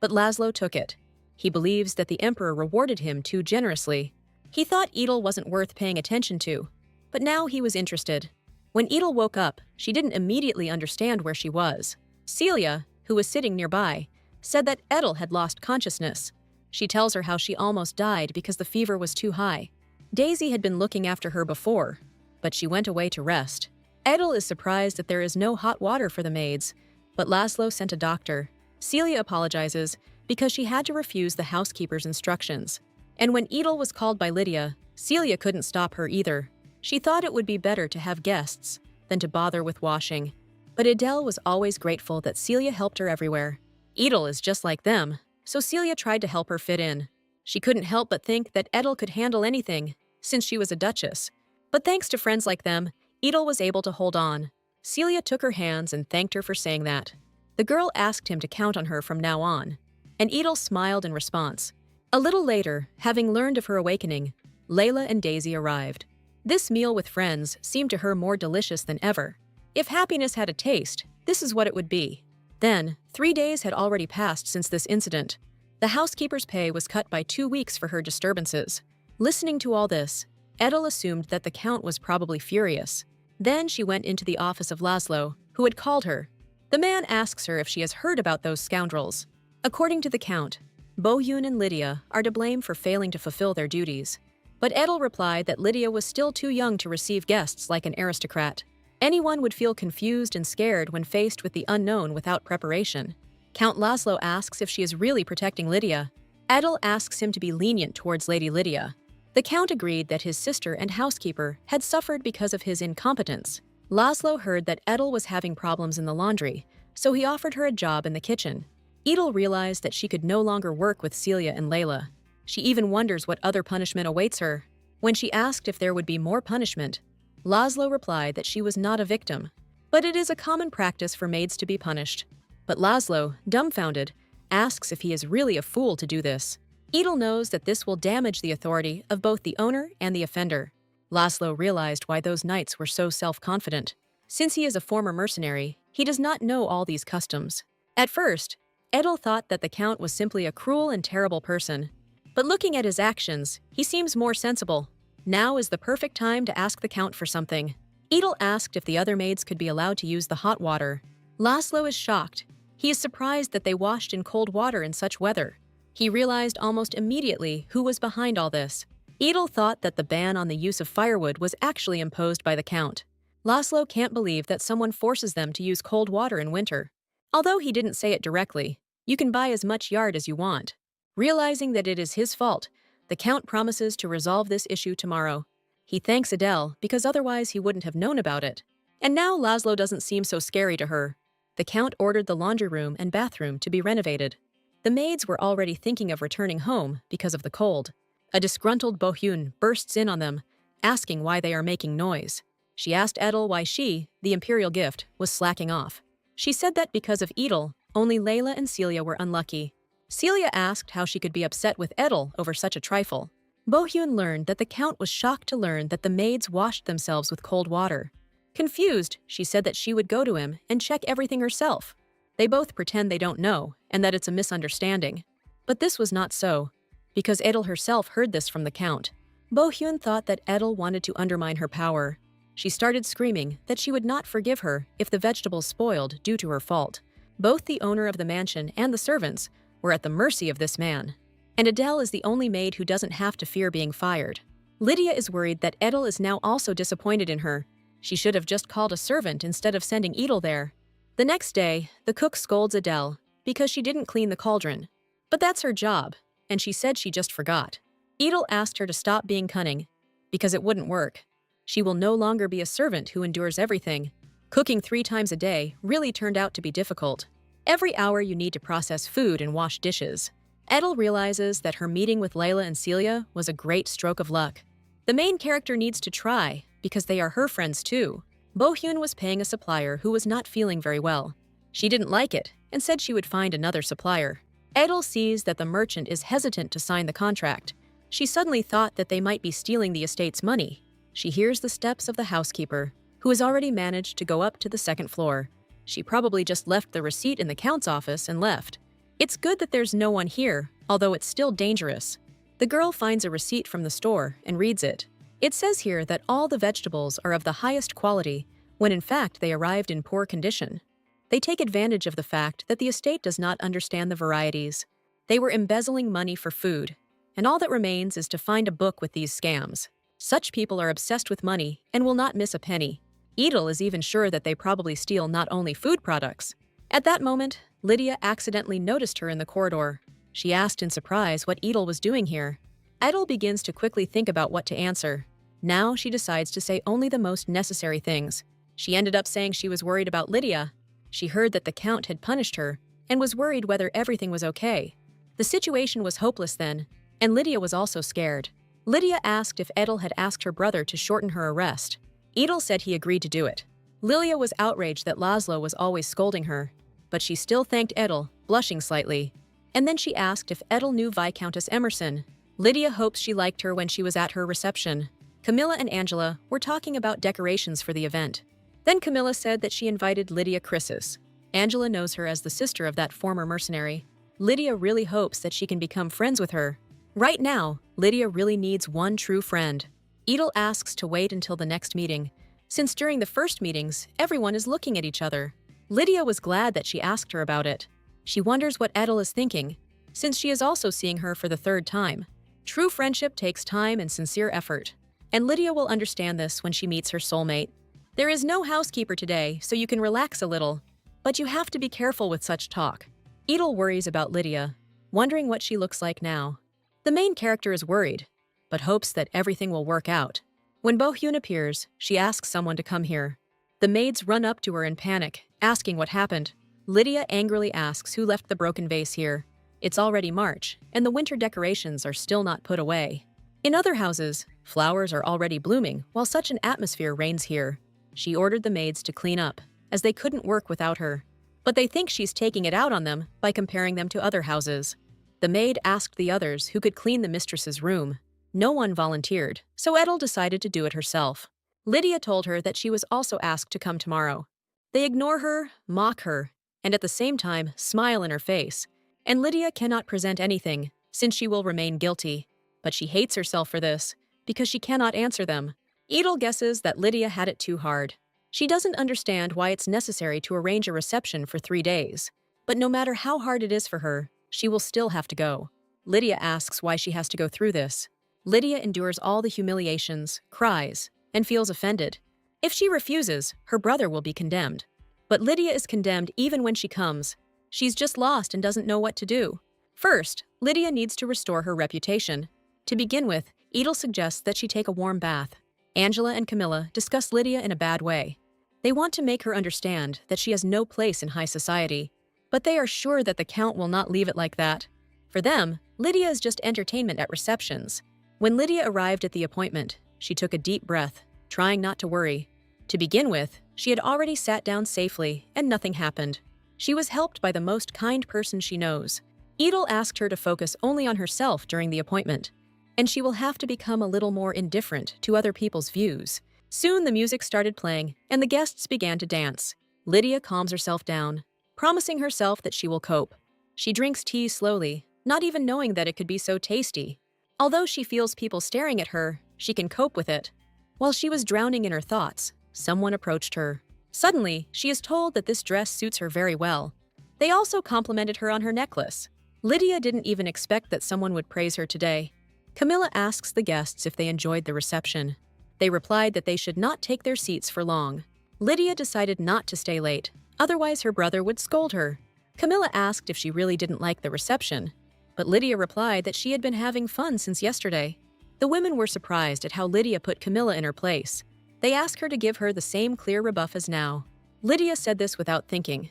but Laszlo took it. He believes that the emperor rewarded him too generously. He thought Edel wasn't worth paying attention to, but now he was interested. When Edel woke up, she didn't immediately understand where she was. Celia, who was sitting nearby, said that Edel had lost consciousness. She tells her how she almost died because the fever was too high. Daisy had been looking after her before, but she went away to rest. Edel is surprised that there is no hot water for the maids, but Laszlo sent a doctor. Celia apologizes because she had to refuse the housekeeper's instructions. And when Edel was called by Lydia, Celia couldn't stop her either. She thought it would be better to have guests than to bother with washing. But Adele was always grateful that Celia helped her everywhere. Edel is just like them, so Celia tried to help her fit in. She couldn't help but think that Edel could handle anything, since she was a duchess. But thanks to friends like them, Edel was able to hold on. Celia took her hands and thanked her for saying that. The girl asked him to count on her from now on, and Edel smiled in response. A little later, having learned of her awakening, Layla and Daisy arrived. This meal with friends seemed to her more delicious than ever. If happiness had a taste, this is what it would be. Then, 3 days had already passed since this incident. The housekeeper's pay was cut by 2 weeks for her disturbances. Listening to all this, Edel assumed that the count was probably furious. Then she went into the office of Laszlo, who had called her. The man asks her if she has heard about those scoundrels. According to the count, Bohyun and Lydia are to blame for failing to fulfill their duties. But Edel replied that Lydia was still too young to receive guests like an aristocrat. Anyone would feel confused and scared when faced with the unknown without preparation. Count Laszlo asks if she is really protecting Lydia. Edel asks him to be lenient towards Lady Lydia. The count agreed that his sister and housekeeper had suffered because of his incompetence. Laszlo heard that Edel was having problems in the laundry, so he offered her a job in the kitchen. Edel realized that she could no longer work with Celia and Layla. She even wonders what other punishment awaits her. When she asked if there would be more punishment, Laszlo replied that she was not a victim, but it is a common practice for maids to be punished. But Laszlo, dumbfounded, asks if he is really a fool to do this. Edel knows that this will damage the authority of both the owner and the offender. Laszlo realized why those knights were so self-confident. Since he is a former mercenary, he does not know all these customs. At first, Edel thought that the count was simply a cruel and terrible person. But looking at his actions, he seems more sensible. Now is the perfect time to ask the count for something. Edel asked if the other maids could be allowed to use the hot water. Laszlo is shocked. He is surprised that they washed in cold water in such weather. He realized almost immediately who was behind all this. Edel thought that the ban on the use of firewood was actually imposed by the count. Laszlo can't believe that someone forces them to use cold water in winter. Although he didn't say it directly, you can buy as much yard as you want. Realizing that it is his fault, the count promises to resolve this issue tomorrow. He thanks Adele because otherwise he wouldn't have known about it. And now Laszlo doesn't seem so scary to her. The count ordered the laundry room and bathroom to be renovated. The maids were already thinking of returning home because of the cold. A disgruntled Bohyun bursts in on them, asking why they are making noise. She asked Edel why she, the imperial gift, was slacking off. She said that because of Edel, only Layla and Celia were unlucky. Celia asked how she could be upset with Edel over such a trifle. Bohyun learned that the Count was shocked to learn that the maids washed themselves with cold water. Confused, she said that she would go to him and check everything herself. They both pretend they don't know and that it's a misunderstanding. But this was not so, because Edel herself heard this from the Count. Bohyun thought that Edel wanted to undermine her power. She started screaming that she would not forgive her if the vegetables spoiled due to her fault. Both the owner of the mansion and the servants were at the mercy of this man. And Adele is the only maid who doesn't have to fear being fired. Lydia is worried that Edel is now also disappointed in her. She should have just called a servant instead of sending Edel there. The next day, the cook scolds Adele because she didn't clean the cauldron. But that's her job, and she said she just forgot. Edel asked her to stop being cunning, because it wouldn't work. She will no longer be a servant who endures everything. Cooking 3 times a day really turned out to be difficult. Every hour you need to process food and wash dishes. Edel realizes that her meeting with Layla and Celia was a great stroke of luck. The main character needs to try, because they are her friends too. Bohyun was paying a supplier who was not feeling very well. She didn't like it and said she would find another supplier. Edel sees that the merchant is hesitant to sign the contract. She suddenly thought that they might be stealing the estate's money. She hears the steps of the housekeeper, who has already managed to go up to the 2nd floor. She probably just left the receipt in the Count's office and left. It's good that there's no one here, although it's still dangerous. The girl finds a receipt from the store and reads it. It says here that all the vegetables are of the highest quality, when in fact they arrived in poor condition. They take advantage of the fact that the estate does not understand the varieties. They were embezzling money for food, and all that remains is to find a book with these scams. Such people are obsessed with money and will not miss a penny. Edel is even sure that they probably steal not only food products. At that moment, Lydia accidentally noticed her in the corridor. She asked in surprise what Edel was doing here. Edel begins to quickly think about what to answer. Now she decides to say only the most necessary things. She ended up saying she was worried about Lydia. She heard that the Count had punished her and was worried whether everything was okay. The situation was hopeless then, and Lydia was also scared. Lydia asked if Edel had asked her brother to shorten her arrest. Edel said he agreed to do it. Lilia was outraged that Laszlo was always scolding her, but she still thanked Edel, blushing slightly. And then she asked if Edel knew Viscountess Emerson. Lydia hopes she liked her when she was at her reception. Camilla and Angela were talking about decorations for the event. Then Camilla said that she invited Lydia Chrysis. Angela knows her as the sister of that former mercenary. Lydia really hopes that she can become friends with her. Right now, Lydia really needs one true friend. Edel asks to wait until the next meeting, since during the first meetings, everyone is looking at each other. Lydia was glad that she asked her about it. She wonders what Edel is thinking, since she is also seeing her for the 3rd time. True friendship takes time and sincere effort, and Lydia will understand this when she meets her soulmate. There is no housekeeper today, so you can relax a little, but you have to be careful with such talk. Edel worries about Lydia, wondering what she looks like now. The main character is worried, but hopes that everything will work out. When Bohyun appears, she asks someone to come here. The maids run up to her in panic, asking what happened. Lydia angrily asks who left the broken vase here. It's already March, and the winter decorations are still not put away. In other houses, flowers are already blooming, while such an atmosphere reigns here. She ordered the maids to clean up, as they couldn't work without her. But they think she's taking it out on them by comparing them to other houses. The maid asked the others who could clean the mistress's room. No one volunteered, so Edel decided to do it herself. Lydia told her that she was also asked to come tomorrow. They ignore her, mock her, and at the same time smile in her face. And Lydia cannot present anything, since she will remain guilty. But she hates herself for this, because she cannot answer them. Edel guesses that Lydia had it too hard. She doesn't understand why it's necessary to arrange a reception for 3 days. But no matter how hard it is for her, she will still have to go. Lydia asks why she has to go through this. Lydia endures all the humiliations, cries, and feels offended. If she refuses, her brother will be condemned. But Lydia is condemned even when she comes. She's just lost and doesn't know what to do. First, Lydia needs to restore her reputation. To begin with, Edel suggests that she take a warm bath. Angela and Camilla discuss Lydia in a bad way. They want to make her understand that she has no place in high society. But they are sure that the Count will not leave it like that. For them, Lydia is just entertainment at receptions. When Lydia arrived at the appointment, she took a deep breath, trying not to worry. To begin with, she had already sat down safely and nothing happened. She was helped by the most kind person she knows. Edel asked her to focus only on herself during the appointment, and she will have to become a little more indifferent to other people's views. Soon the music started playing, and the guests began to dance. Lydia calms herself down, promising herself that she will cope. She drinks tea slowly, not even knowing that it could be so tasty. Although she feels people staring at her, she can cope with it. While she was drowning in her thoughts, someone approached her. Suddenly, she is told that this dress suits her very well. They also complimented her on her necklace. Lydia didn't even expect that someone would praise her today. Camilla asks the guests if they enjoyed the reception. They replied that they should not take their seats for long. Lydia decided not to stay late, otherwise her brother would scold her. Camilla asked if she really didn't like the reception, but Lydia replied that she had been having fun since yesterday. The women were surprised at how Lydia put Camilla in her place. They asked her to give her the same clear rebuff as now. Lydia said this without thinking,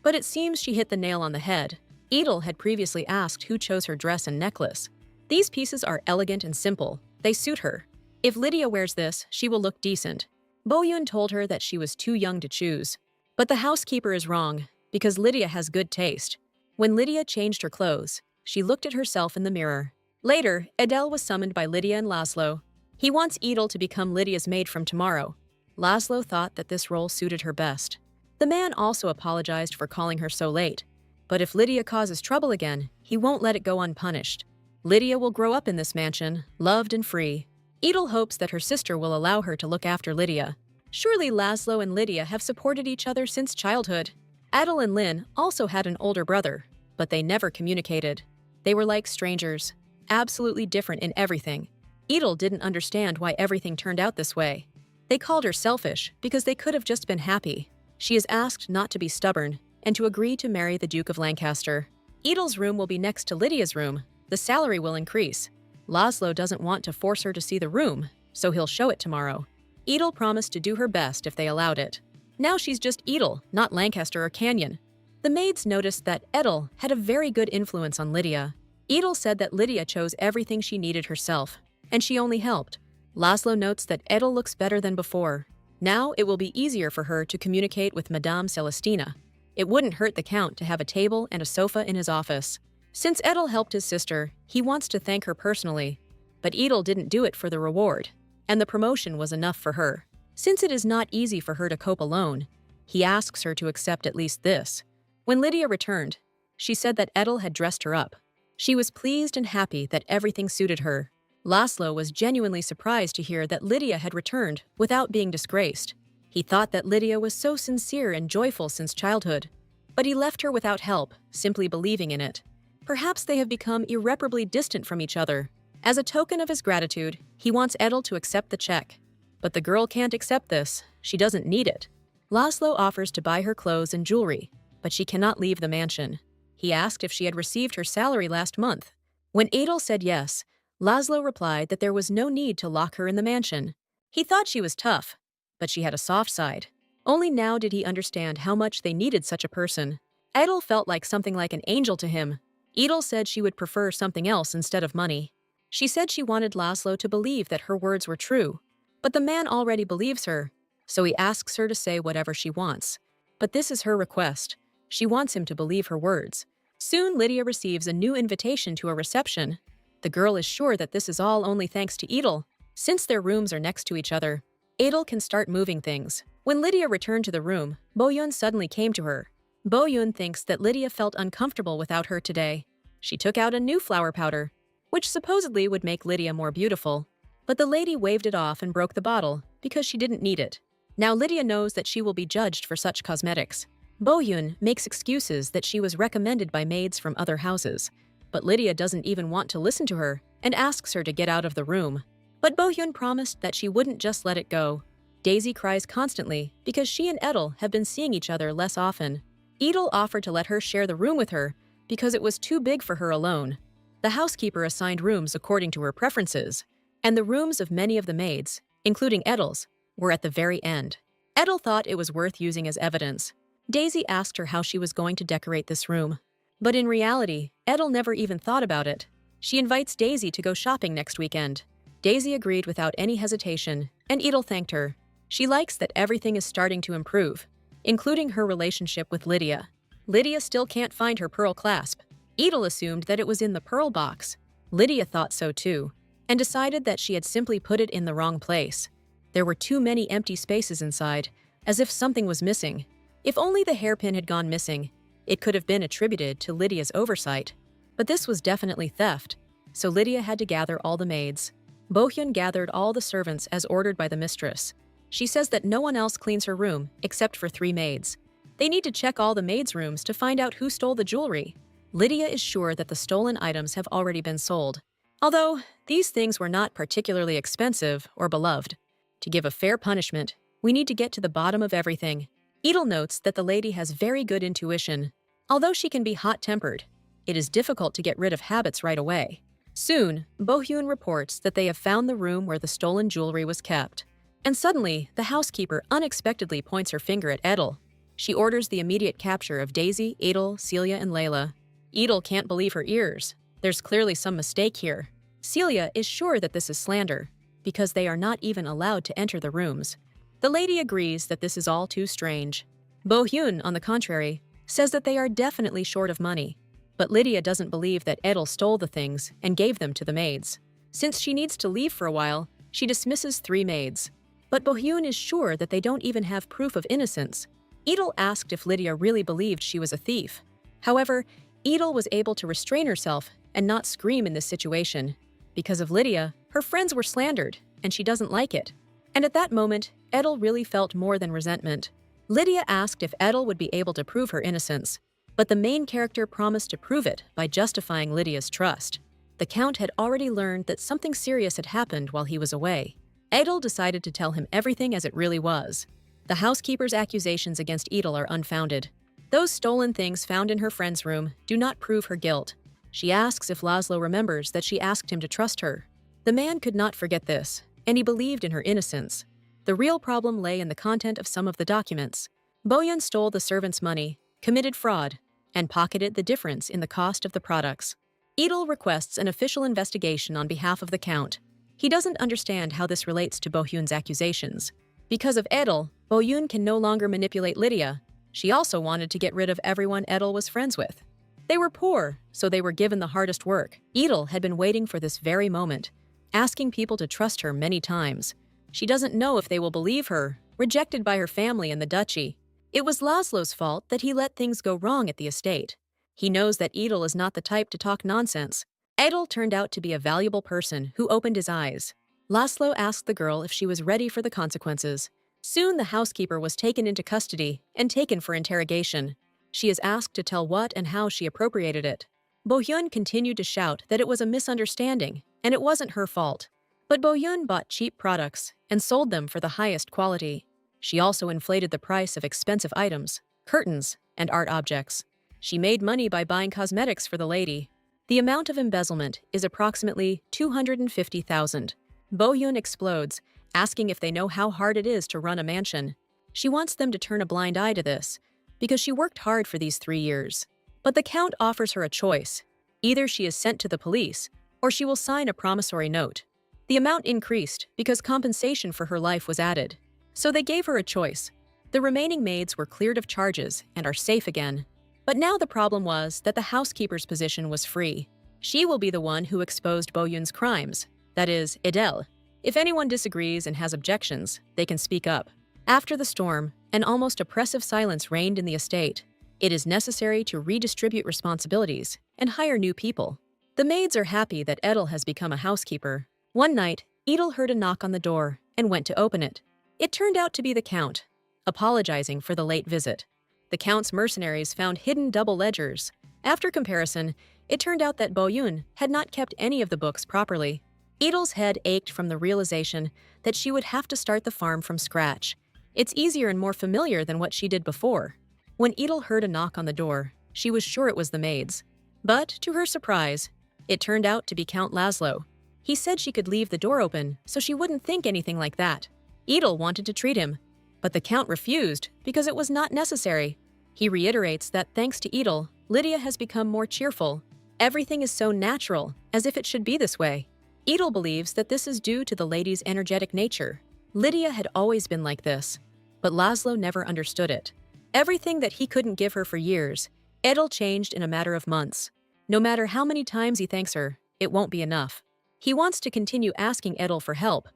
but it seems she hit the nail on the head. Edel had previously asked who chose her dress and necklace. These pieces are elegant and simple. They suit her. If Lydia wears this, she will look decent. Boyun told her that she was too young to choose. But the housekeeper is wrong, because Lydia has good taste. When Lydia changed her clothes, she looked at herself in the mirror. Later, Edel was summoned by Lydia and Laszlo. He wants Edel to become Lydia's maid from tomorrow. Laszlo thought that this role suited her best. The man also apologized for calling her so late. But if Lydia causes trouble again, he won't let it go unpunished. Lydia will grow up in this mansion, loved and free. Edel hopes that her sister will allow her to look after Lydia. Surely Laszlo and Lydia have supported each other since childhood. Adel and Lynn also had an older brother, but they never communicated. They were like strangers, absolutely different in everything. Edel didn't understand why everything turned out this way. They called her selfish because they could have just been happy. She is asked not to be stubborn and to agree to marry the Duke of Lancaster. Edel's room will be next to Lydia's room. The salary will increase. Laszlo doesn't want to force her to see the room, so he'll show it tomorrow. Edel promised to do her best if they allowed it. Now she's just Edel, not Lancaster or Canyon. The maids noticed that Edel had a very good influence on Lydia. Edel said that Lydia chose everything she needed herself, and she only helped. Laszlo notes that Edel looks better than before. Now it will be easier for her to communicate with Madame Celestina. It wouldn't hurt the Count to have a table and a sofa in his office. Since Edel helped his sister, he wants to thank her personally. But Edel didn't do it for the reward, and the promotion was enough for her. Since it is not easy for her to cope alone, he asks her to accept at least this. When Lydia returned, she said that Edel had dressed her up. She was pleased and happy that everything suited her. Laszlo was genuinely surprised to hear that Lydia had returned without being disgraced. He thought that Lydia was so sincere and joyful since childhood, but he left her without help, simply believing in it. Perhaps they have become irreparably distant from each other. As a token of his gratitude, he wants Edel to accept the check. But the girl can't accept this. She doesn't need it. Laszlo offers to buy her clothes and jewelry, but she cannot leave the mansion. He asked if she had received her salary last month. When Edel said yes, Laszlo replied that there was no need to lock her in the mansion. He thought she was tough, but she had a soft side. Only now did he understand how much they needed such a person. Edel felt like something like an angel to him. Edel said she would prefer something else instead of money. She said she wanted Laszlo to believe that her words were true. But the man already believes her, so he asks her to say whatever she wants. But this is her request. She wants him to believe her words. Soon Lydia receives a new invitation to a reception. The girl is sure that this is all only thanks to Edel. Since their rooms are next to each other, Edel can start moving things. When Lydia returned to the room, Boyun suddenly came to her. Boyun thinks that Lydia felt uncomfortable without her today. She took out a new flower powder, which supposedly would make Lydia more beautiful. But the lady waved it off and broke the bottle because she didn't need it. Now Lydia knows that she will be judged for such cosmetics. Boyun makes excuses that she was recommended by maids from other houses. But Lydia doesn't even want to listen to her and asks her to get out of the room. But Boyun promised that she wouldn't just let it go. Daisy cries constantly because she and Edel have been seeing each other less often. Edel offered to let her share the room with her because it was too big for her alone. The housekeeper assigned rooms according to her preferences, and the rooms of many of the maids, including Edel's, were at the very end. Edel thought it was worth using as evidence. Daisy asked her how she was going to decorate this room. But in reality, Edel never even thought about it. She invites Daisy to go shopping next weekend. Daisy agreed without any hesitation, and Edel thanked her. She likes that everything is starting to improve, including her relationship with Lydia. Lydia still can't find her pearl clasp, Edel assumed that it was in the pearl box. Lydia thought so too, and decided that she had simply put it in the wrong place. There were too many empty spaces inside, as if something was missing. If only the hairpin had gone missing, it could have been attributed to Lydia's oversight. But this was definitely theft, so Lydia had to gather all the maids. Bohyun gathered all the servants as ordered by the mistress. She says that no one else cleans her room except for 3 maids. They need to check all the maids' rooms to find out who stole the jewelry. Lydia is sure that the stolen items have already been sold, although these things were not particularly expensive or beloved. To give a fair punishment, we need to get to the bottom of everything. Edel notes that the lady has very good intuition. Although she can be hot-tempered, it is difficult to get rid of habits right away. Soon, Bohyun reports that they have found the room where the stolen jewelry was kept. And suddenly, the housekeeper unexpectedly points her finger at Edel. She orders the immediate capture of Daisy, Edel, Celia, and Layla. Edel can't believe her ears. There's clearly some mistake here. Celia is sure that this is slander, because they are not even allowed to enter the rooms. The lady agrees that this is all too strange. Bohyun, on the contrary, says that they are definitely short of money. But Lydia doesn't believe that Edel stole the things and gave them to the maids. Since she needs to leave for a while, she dismisses 3 maids. But Bohyun is sure that they don't even have proof of innocence. Edel asked if Lydia really believed she was a thief. However, Edel was able to restrain herself and not scream in this situation. Because of Lydia, her friends were slandered, and she doesn't like it. And at that moment, Edel really felt more than resentment. Lydia asked if Edel would be able to prove her innocence, but the main character promised to prove it by justifying Lydia's trust. The Count had already learned that something serious had happened while he was away. Edel decided to tell him everything as it really was. The housekeeper's accusations against Edel are unfounded. Those stolen things found in her friend's room do not prove her guilt. She asks if Laszlo remembers that she asked him to trust her. The man could not forget this, and he believed in her innocence. The real problem lay in the content of some of the documents. Bohyun stole the servants' money, committed fraud, and pocketed the difference in the cost of the products. Edel requests an official investigation on behalf of the Count. He doesn't understand how this relates to Bohyun's accusations. Because of Edel, Bohyun can no longer manipulate Lydia. She also wanted to get rid of everyone Edel was friends with. They were poor, so they were given the hardest work. Edel had been waiting for this very moment, asking people to trust her many times. She doesn't know if they will believe her, rejected by her family and the duchy. It was Laszlo's fault that he let things go wrong at the estate. He knows that Edel is not the type to talk nonsense. Edel turned out to be a valuable person who opened his eyes. Laszlo asked the girl if she was ready for the consequences. Soon the housekeeper was taken into custody and taken for interrogation. She is asked to tell what and how she appropriated it. Bohyun continued to shout that it was a misunderstanding and it wasn't her fault. But Bohyun bought cheap products and sold them for the highest quality. She also inflated the price of expensive items, curtains, and art objects. She made money by buying cosmetics for the lady. The amount of embezzlement is approximately 250,000. Bohyun explodes, asking if they know how hard it is to run a mansion. She wants them to turn a blind eye to this, because she worked hard for these 3 years. But the Count offers her a choice. Either she is sent to the police, or she will sign a promissory note. The amount increased because compensation for her life was added. So they gave her a choice. The remaining maids were cleared of charges and are safe again. But now the problem was that the housekeeper's position was free. She will be the one who exposed Bohyun's crimes, that is, Edel. If anyone disagrees and has objections, they can speak up. After the storm, an almost oppressive silence reigned in the estate. It is necessary to redistribute responsibilities and hire new people. The maids are happy that Edel has become a housekeeper. One night, Edel heard a knock on the door and went to open it. It turned out to be the Count, apologizing for the late visit. The Count's mercenaries found hidden double ledgers. After comparison, it turned out that Bohyun had not kept any of the books properly. Edel's head ached from the realization that she would have to start the farm from scratch. It's easier and more familiar than what she did before. When Edel heard a knock on the door, she was sure it was the maids. But, to her surprise, it turned out to be Count Laszlo. He said she could leave the door open so she wouldn't think anything like that. Edel wanted to treat him, but the Count refused because it was not necessary. He reiterates that thanks to Edel, Lydia has become more cheerful. Everything is so natural, as if it should be this way. Edel believes that this is due to the lady's energetic nature. Lydia had always been like this, but Laszlo never understood it. Everything that he couldn't give her for years, Edel changed in a matter of months. No matter how many times he thanks her, it won't be enough. He wants to continue asking Edel for help,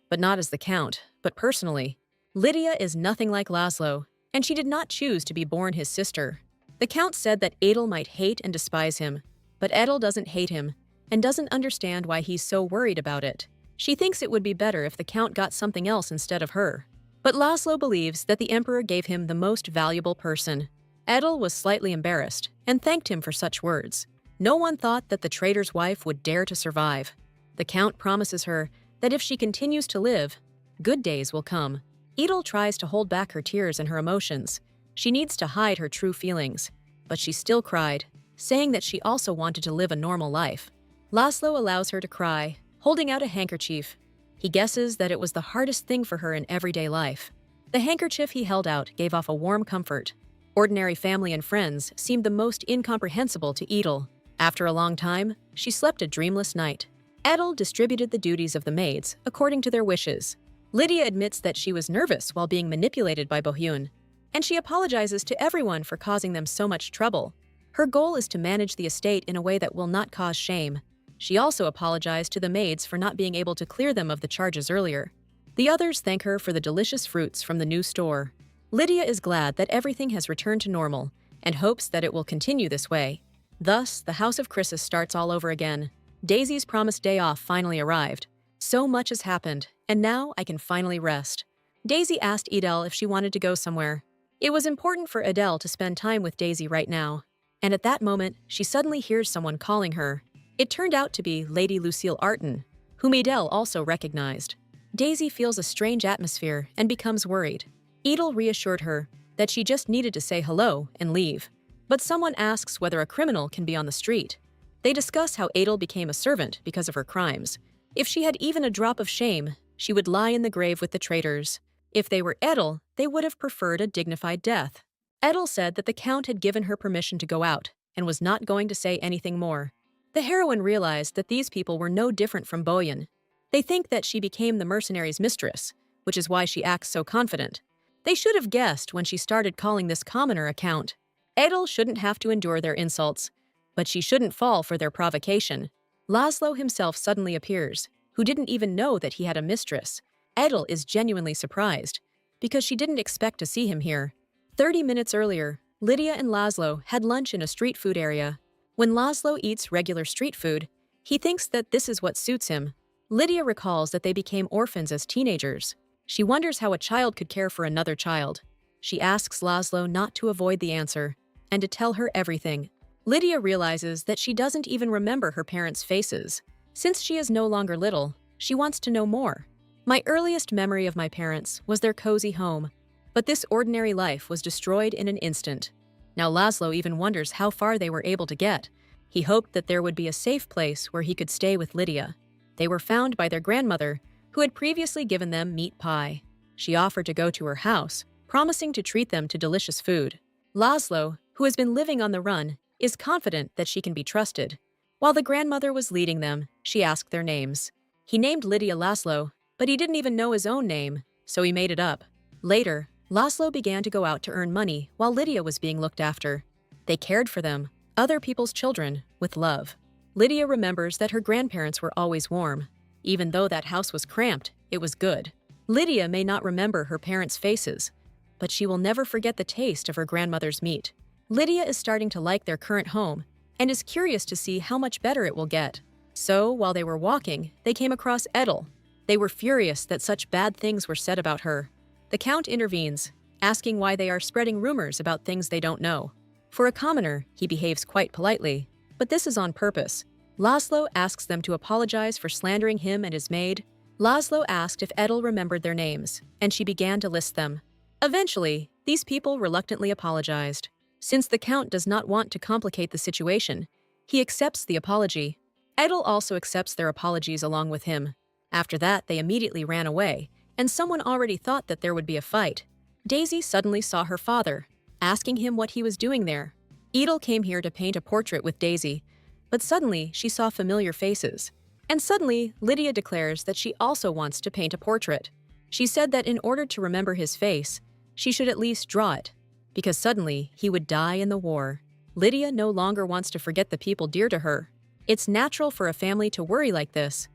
but not as the Count, but personally. Lydia is nothing like Laszlo, and she did not choose to be born his sister. The Count said that Edel might hate and despise him, but Edel doesn't hate him and doesn't understand why he's so worried about it. She thinks it would be better if the Count got something else instead of her. But Laszlo believes that the Emperor gave him the most valuable person. Edel was slightly embarrassed and thanked him for such words. No one thought that the traitor's wife would dare to survive. The Count promises her that if she continues to live, good days will come. Edel tries to hold back her tears and her emotions. She needs to hide her true feelings, but she still cried, saying that she also wanted to live a normal life. Laszlo allows her to cry, holding out a handkerchief. He guesses that it was the hardest thing for her in everyday life. The handkerchief he held out gave off a warm comfort. Ordinary family and friends seemed the most incomprehensible to Edel. After a long time, she slept a dreamless night. Edel distributed the duties of the maids according to their wishes. Lydia admits that she was nervous while being manipulated by Bohyun, and she apologizes to everyone for causing them so much trouble. Her goal is to manage the estate in a way that will not cause shame. She also apologized to the maids for not being able to clear them of the charges earlier. The others thank her for the delicious fruits from the new store. Lydia is glad that everything has returned to normal and hopes that it will continue this way. Thus, the House of Chrysis starts all over again. Daisy's promised day off finally arrived. So much has happened, and now I can finally rest. Daisy asked Edel if she wanted to go somewhere. It was important for Edel to spend time with Daisy right now, and at that moment, she suddenly hears someone calling her. It turned out to be Lady Lucille Arton, whom Edel also recognized. Daisy feels a strange atmosphere and becomes worried. Edel reassured her that she just needed to say hello and leave. But someone asks whether a criminal can be on the street. They discuss how Edel became a servant because of her crimes. If she had even a drop of shame, she would lie in the grave with the traitors. If they were Edel, they would have preferred a dignified death. Edel said that the Count had given her permission to go out and was not going to say anything more. The heroine realized that these people were no different from Boyan. They think that she became the mercenary's mistress, which is why she acts so confident. They should have guessed when she started calling this commoner a Count. Edel shouldn't have to endure their insults, but she shouldn't fall for their provocation. Laszlo himself suddenly appears, who didn't even know that he had a mistress. Edel is genuinely surprised, because she didn't expect to see him here. 30 minutes earlier, Lydia and Laszlo had lunch in a street food area. When Laszlo eats regular street food, he thinks that this is what suits him. Lydia recalls that they became orphans as teenagers. She wonders how a child could care for another child. She asks Laszlo not to avoid the answer, and to tell her everything. Lydia realizes that she doesn't even remember her parents' faces. Since she is no longer little, she wants to know more. My earliest memory of my parents was their cozy home, but this ordinary life was destroyed in an instant. Now Laszlo even wonders how far they were able to get. He hoped that there would be a safe place where he could stay with Lydia. They were found by their grandmother, who had previously given them meat pie. She offered to go to her house, promising to treat them to delicious food. Laszlo, who has been living on the run, is confident that she can be trusted. While the grandmother was leading them, she asked their names. He named Lydia Laszlo, but he didn't even know his own name, so he made it up. Later, Laszlo began to go out to earn money while Lydia was being looked after. They cared for them, other people's children, with love. Lydia remembers that her grandparents were always warm. Even though that house was cramped, it was good. Lydia may not remember her parents' faces, but she will never forget the taste of her grandmother's meat. Lydia is starting to like their current home and is curious to see how much better it will get. So, while they were walking, they came across Edel. They were furious that such bad things were said about her. The Count intervenes, asking why they are spreading rumors about things they don't know. For a commoner, he behaves quite politely, but this is on purpose. Laszlo asks them to apologize for slandering him and his maid. Laszlo asked if Edel remembered their names, and she began to list them. Eventually, these people reluctantly apologized. Since the Count does not want to complicate the situation, he accepts the apology. Edel also accepts their apologies along with him. After that, they immediately ran away, and someone already thought that there would be a fight. Daisy suddenly saw her father, asking him what he was doing there. Edel came here to paint a portrait with Daisy, but suddenly she saw familiar faces. And suddenly, Lydia declares that she also wants to paint a portrait. She said that in order to remember his face, she should at least draw it, because suddenly he would die in the war. Lydia no longer wants to forget the people dear to her. It's natural for a family to worry like this,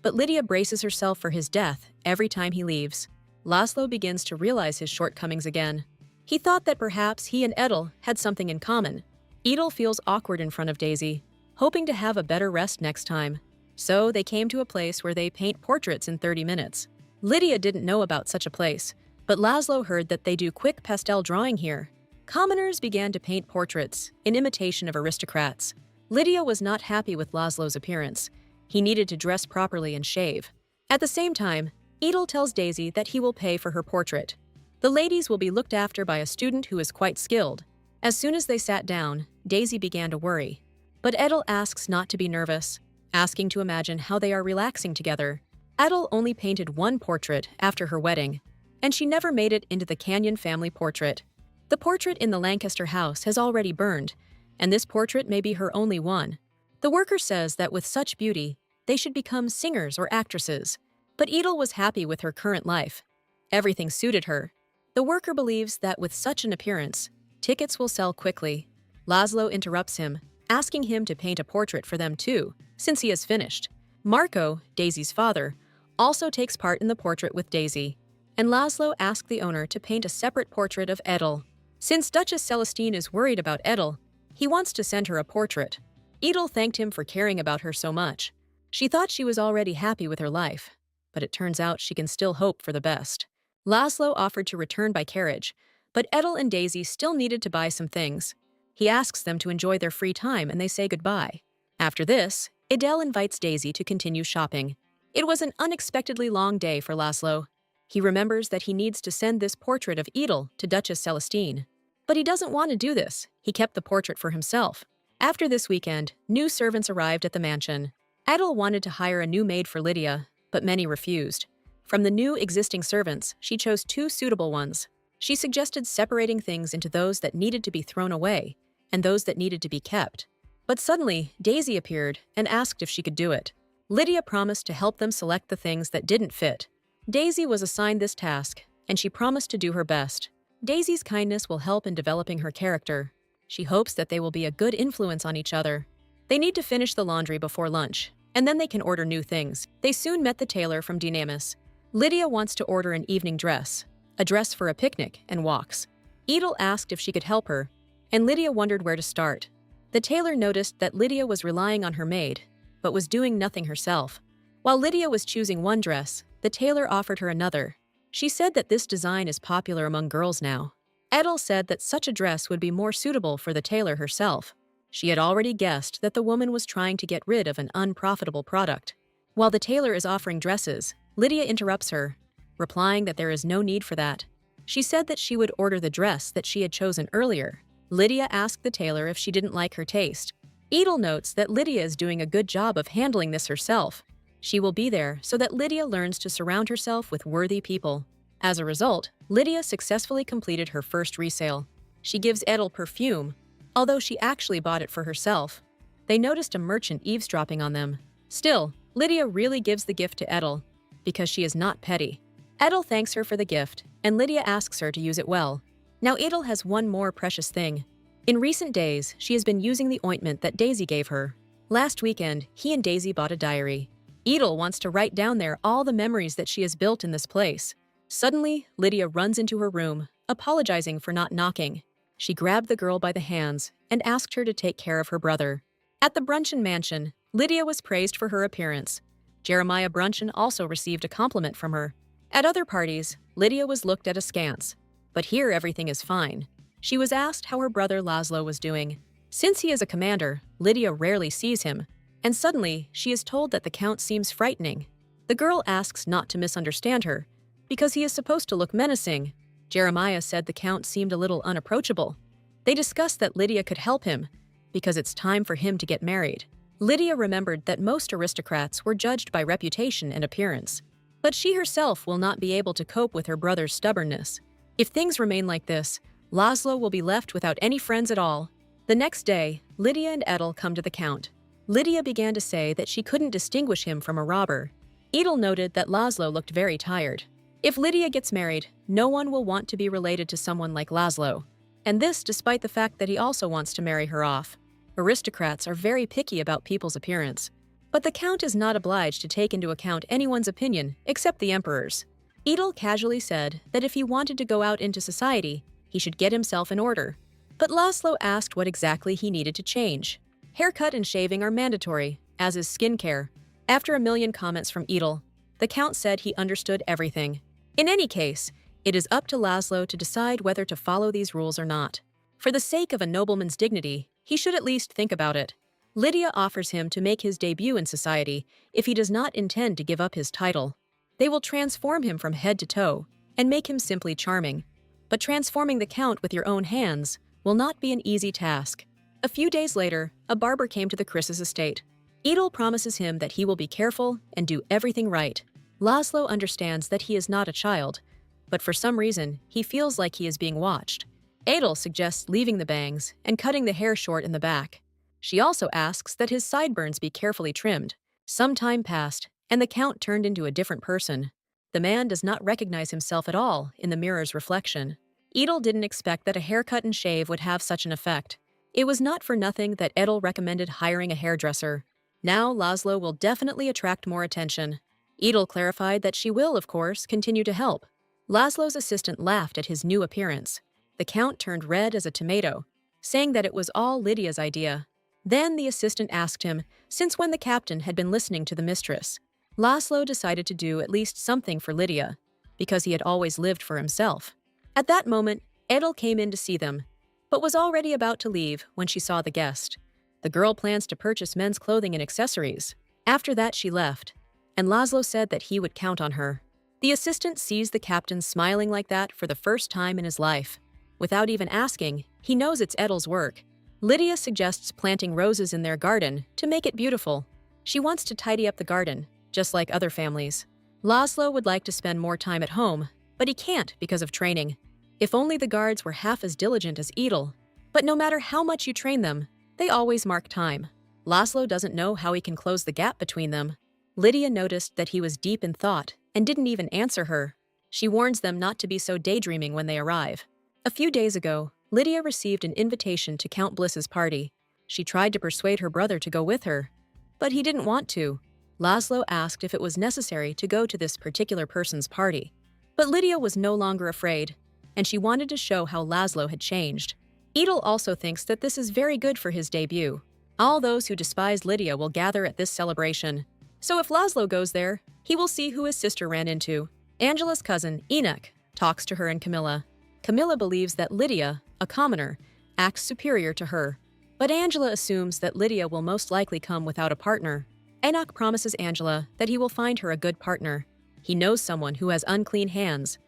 but Lydia braces herself for his death every time he leaves. Laszlo begins to realize his shortcomings again. He thought that perhaps he and Edel had something in common. Edel feels awkward in front of Daisy, hoping to have a better rest next time. So they came to a place where they paint portraits in 30 minutes. Lydia didn't know about such a place, but Laszlo heard that they do quick pastel drawing here. Commoners began to paint portraits in imitation of aristocrats. Lydia was not happy with Laszlo's appearance. He needed to dress properly and shave. At the same time, Edel tells Daisy that he will pay for her portrait. The ladies will be looked after by a student who is quite skilled. As soon as they sat down, Daisy began to worry. But Edel asks not to be nervous, asking to imagine how they are relaxing together. Edel only painted one portrait after her wedding, and she never made it into the Canyon family portrait. The portrait in the Lancaster house has already burned, and this portrait may be her only one. The worker says that with such beauty, they should become singers or actresses. But Edel was happy with her current life. Everything suited her. The worker believes that with such an appearance, tickets will sell quickly. Laszlo interrupts him, asking him to paint a portrait for them too, since he has finished. Marco, Daisy's father, also takes part in the portrait with Daisy, and Laszlo asked the owner to paint a separate portrait of Edel. Since Duchess Celestine is worried about Edel, he wants to send her a portrait. Edel thanked him for caring about her so much. She thought she was already happy with her life, but it turns out she can still hope for the best. Laszlo offered to return by carriage, but Edel and Daisy still needed to buy some things. He asks them to enjoy their free time and they say goodbye. After this, Edel invites Daisy to continue shopping. It was an unexpectedly long day for Laszlo. He remembers that he needs to send this portrait of Edel to Duchess Celestine. But he doesn't want to do this. He kept the portrait for himself. After this weekend, new servants arrived at the mansion. Edel wanted to hire a new maid for Lydia, but many refused. From the new existing servants, she chose 2 suitable ones. She suggested separating things into those that needed to be thrown away and those that needed to be kept. But suddenly, Daisy appeared and asked if she could do it. Lydia promised to help them select the things that didn't fit. Daisy was assigned this task, and she promised to do her best. Daisy's kindness will help in developing her character. She hopes that they will be a good influence on each other. They need to finish the laundry before lunch, and then they can order new things. They soon met the tailor from Dynamis. Lydia wants to order an evening dress, a dress for a picnic and walks. Edel asked if she could help her, and Lydia wondered where to start. The tailor noticed that Lydia was relying on her maid, but was doing nothing herself. While Lydia was choosing one dress, the tailor offered her another. She said that this design is popular among girls now. Edel said that such a dress would be more suitable for the tailor herself. She had already guessed that the woman was trying to get rid of an unprofitable product. While the tailor is offering dresses, Lydia interrupts her, replying that there is no need for that. She said that she would order the dress that she had chosen earlier. Lydia asked the tailor if she didn't like her taste. Edel notes that Lydia is doing a good job of handling this herself. She will be there so that Lydia learns to surround herself with worthy people. As a result, Lydia successfully completed her first resale. She gives Edel perfume, although she actually bought it for herself. They noticed a merchant eavesdropping on them. Still, Lydia really gives the gift to Edel, because she is not petty. Edel thanks her for the gift, and Lydia asks her to use it well. Now Edel has one more precious thing. In recent days, she has been using the ointment that Daisy gave her. Last weekend, he and Daisy bought a diary. Edel wants to write down there all the memories that she has built in this place. Suddenly, Lydia runs into her room, apologizing for not knocking. She grabbed the girl by the hands and asked her to take care of her brother. At the Brunchen mansion, Lydia was praised for her appearance. Jeremiah Brunchen also received a compliment from her. At other parties, Lydia was looked at askance. But here everything is fine. She was asked how her brother Laszlo was doing. Since he is a commander, Lydia rarely sees him, and suddenly she is told that the count seems frightening. The girl asks not to misunderstand her, because he is supposed to look menacing. Jeremiah said the count seemed a little unapproachable. They discussed that Lydia could help him, because it's time for him to get married. Lydia remembered that most aristocrats were judged by reputation and appearance. But she herself will not be able to cope with her brother's stubbornness. If things remain like this, Laszlo will be left without any friends at all. The next day, Lydia and Edel come to the count. Lydia began to say that she couldn't distinguish him from a robber. Edel noted that Laszlo looked very tired. If Lydia gets married, no one will want to be related to someone like Laszlo. And this despite the fact that he also wants to marry her off. Aristocrats are very picky about people's appearance. But the Count is not obliged to take into account anyone's opinion except the Emperor's. Edel casually said that if he wanted to go out into society, he should get himself in order. But Laszlo asked what exactly he needed to change. Haircut and shaving are mandatory, as is skincare. After a million comments from Edel, the Count said he understood everything. In any case, it is up to Laszlo to decide whether to follow these rules or not. For the sake of a nobleman's dignity, he should at least think about it. Lydia offers him to make his debut in society if he does not intend to give up his title. They will transform him from head to toe and make him simply charming. But transforming the Count with your own hands will not be an easy task. A few days later, a barber came to the Chris's estate. Edel promises him that he will be careful and do everything right. Laszlo understands that he is not a child, but for some reason, he feels like he is being watched. Edel suggests leaving the bangs and cutting the hair short in the back. She also asks that his sideburns be carefully trimmed. Some time passed, and the Count turned into a different person. The man does not recognize himself at all in the mirror's reflection. Edel didn't expect that a haircut and shave would have such an effect. It was not for nothing that Edel recommended hiring a hairdresser. Now Laszlo will definitely attract more attention. Edel clarified that she will, of course, continue to help. Laszlo's assistant laughed at his new appearance. The Count turned red as a tomato, saying that it was all Lydia's idea. Then the assistant asked him since when the captain had been listening to the mistress. Laszlo decided to do at least something for Lydia, because he had always lived for himself. At that moment, Edel came in to see them, but was already about to leave when she saw the guest. The girl plans to purchase men's clothing and accessories. After that, she left, and Laszlo said that he would count on her. The assistant sees the captain smiling like that for the first time in his life. Without even asking, he knows it's Edel's work. Lydia suggests planting roses in their garden to make it beautiful. She wants to tidy up the garden, just like other families. Laszlo would like to spend more time at home, but he can't because of training. If only the guards were half as diligent as Edel. But no matter how much you train them, they always mark time. Laszlo doesn't know how he can close the gap between them. Lydia noticed that he was deep in thought and didn't even answer her. She warns them not to be so daydreaming when they arrive. A few days ago, Lydia received an invitation to Count Bliss's party. She tried to persuade her brother to go with her, but he didn't want to. Laszlo asked if it was necessary to go to this particular person's party. But Lydia was no longer afraid, and she wanted to show how Laszlo had changed. Edel also thinks that this is very good for his debut. All those who despise Lydia will gather at this celebration. So if Laszlo goes there, he will see who his sister ran into. Angela's cousin, Enoch, talks to her and Camilla. Camilla believes that Lydia, a commoner, acts superior to her. But Angela assumes that Lydia will most likely come without a partner. Enoch promises Angela that he will find her a good partner. He knows someone who has unclean hands,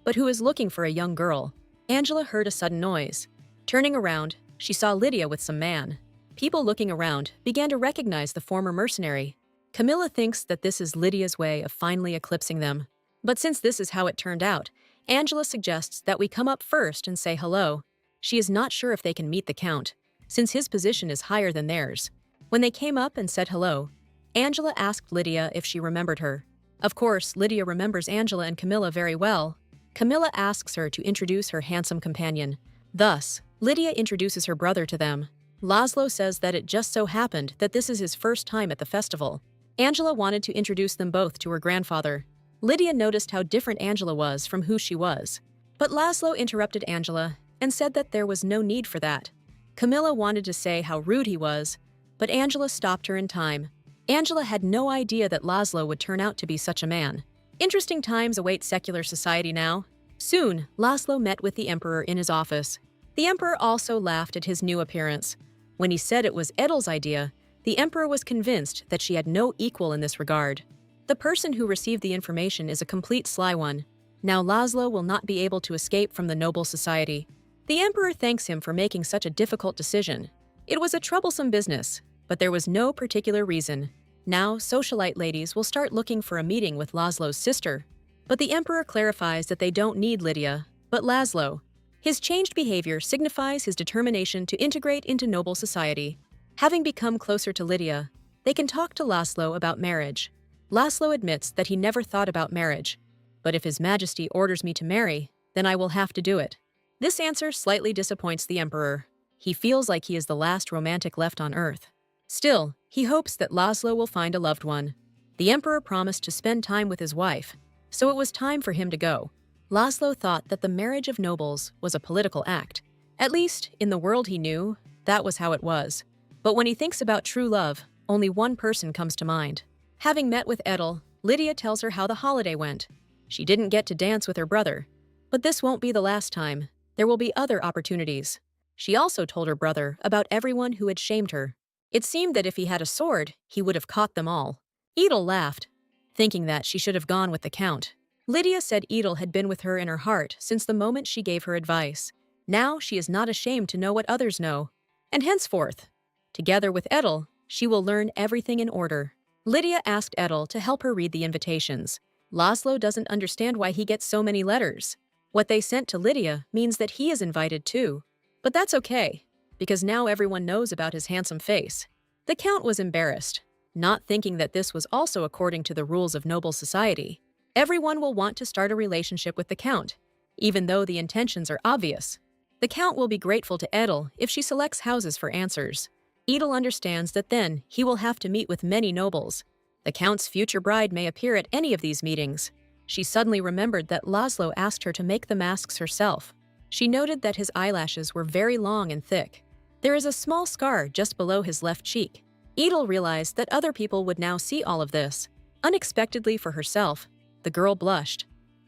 but who is looking for a young girl. Angela heard a sudden noise. Turning around, she saw Lydia with some man. People looking around began to recognize the former mercenary. Camilla thinks that this is Lydia's way of finally eclipsing them. But since this is how it turned out, Angela suggests that we come up first and say hello. She is not sure if they can meet the Count, since his position is higher than theirs. When they came up and said hello, Angela asked Lydia if she remembered her. Of course, Lydia remembers Angela and Camilla very well. Camilla asks her to introduce her handsome companion. Thus, Lydia introduces her brother to them. Laszlo says that it just so happened that this is his first time at the festival. Angela wanted to introduce them both to her grandfather. Lydia noticed how different Angela was from who she was. But Laszlo interrupted Angela and said that there was no need for that. Camilla wanted to say how rude he was, but Angela stopped her in time. Angela had no idea that Laszlo would turn out to be such a man. Interesting times await secular society now. Soon, Laszlo met with the emperor in his office. The emperor also laughed at his new appearance. When he said it was Edel's idea, the emperor was convinced that she had no equal in this regard. The person who received the information is a complete sly one. Now Laszlo will not be able to escape from the noble society. The emperor thanks him for making such a difficult decision. It was a troublesome business, but there was no particular reason. Now, socialite ladies will start looking for a meeting with Laszlo's sister. But the emperor clarifies that they don't need Lydia, but Laszlo. His changed behavior signifies his determination to integrate into noble society. Having become closer to Lydia, they can talk to Laszlo about marriage. Laszlo admits that he never thought about marriage, but if His Majesty orders me to marry, then I will have to do it. This answer slightly disappoints the emperor. He feels like he is the last romantic left on Earth. Still, he hopes that Laszlo will find a loved one. The emperor promised to spend time with his wife, so it was time for him to go. Laszlo thought that the marriage of nobles was a political act. At least, in the world he knew, that was how it was. But when he thinks about true love, only one person comes to mind. Having met with Edel, Lydia tells her how the holiday went. She didn't get to dance with her brother. But this won't be the last time. There will be other opportunities. She also told her brother about everyone who had shamed her. It seemed that if he had a sword, he would have caught them all. Edel laughed, thinking that she should have gone with the count. Lydia said Edel had been with her in her heart since the moment she gave her advice. Now she is not ashamed to know what others know. And henceforth, together with Edel, she will learn everything in order. Lydia asked Edel to help her read the invitations. Laszlo doesn't understand why he gets so many letters. What they sent to Lydia means that he is invited too. But that's okay, because now everyone knows about his handsome face. The count was embarrassed, not thinking that this was also according to the rules of noble society. Everyone will want to start a relationship with the count, even though the intentions are obvious. The count will be grateful to Edel if she selects houses for answers. Edel understands that then he will have to meet with many nobles. The count's future bride may appear at any of these meetings. She suddenly remembered that Laszlo asked her to make the masks herself. She noted that his eyelashes were very long and thick. There is a small scar just below his left cheek. Edel realized that other people would now see all of this. Unexpectedly for herself, the girl blushed.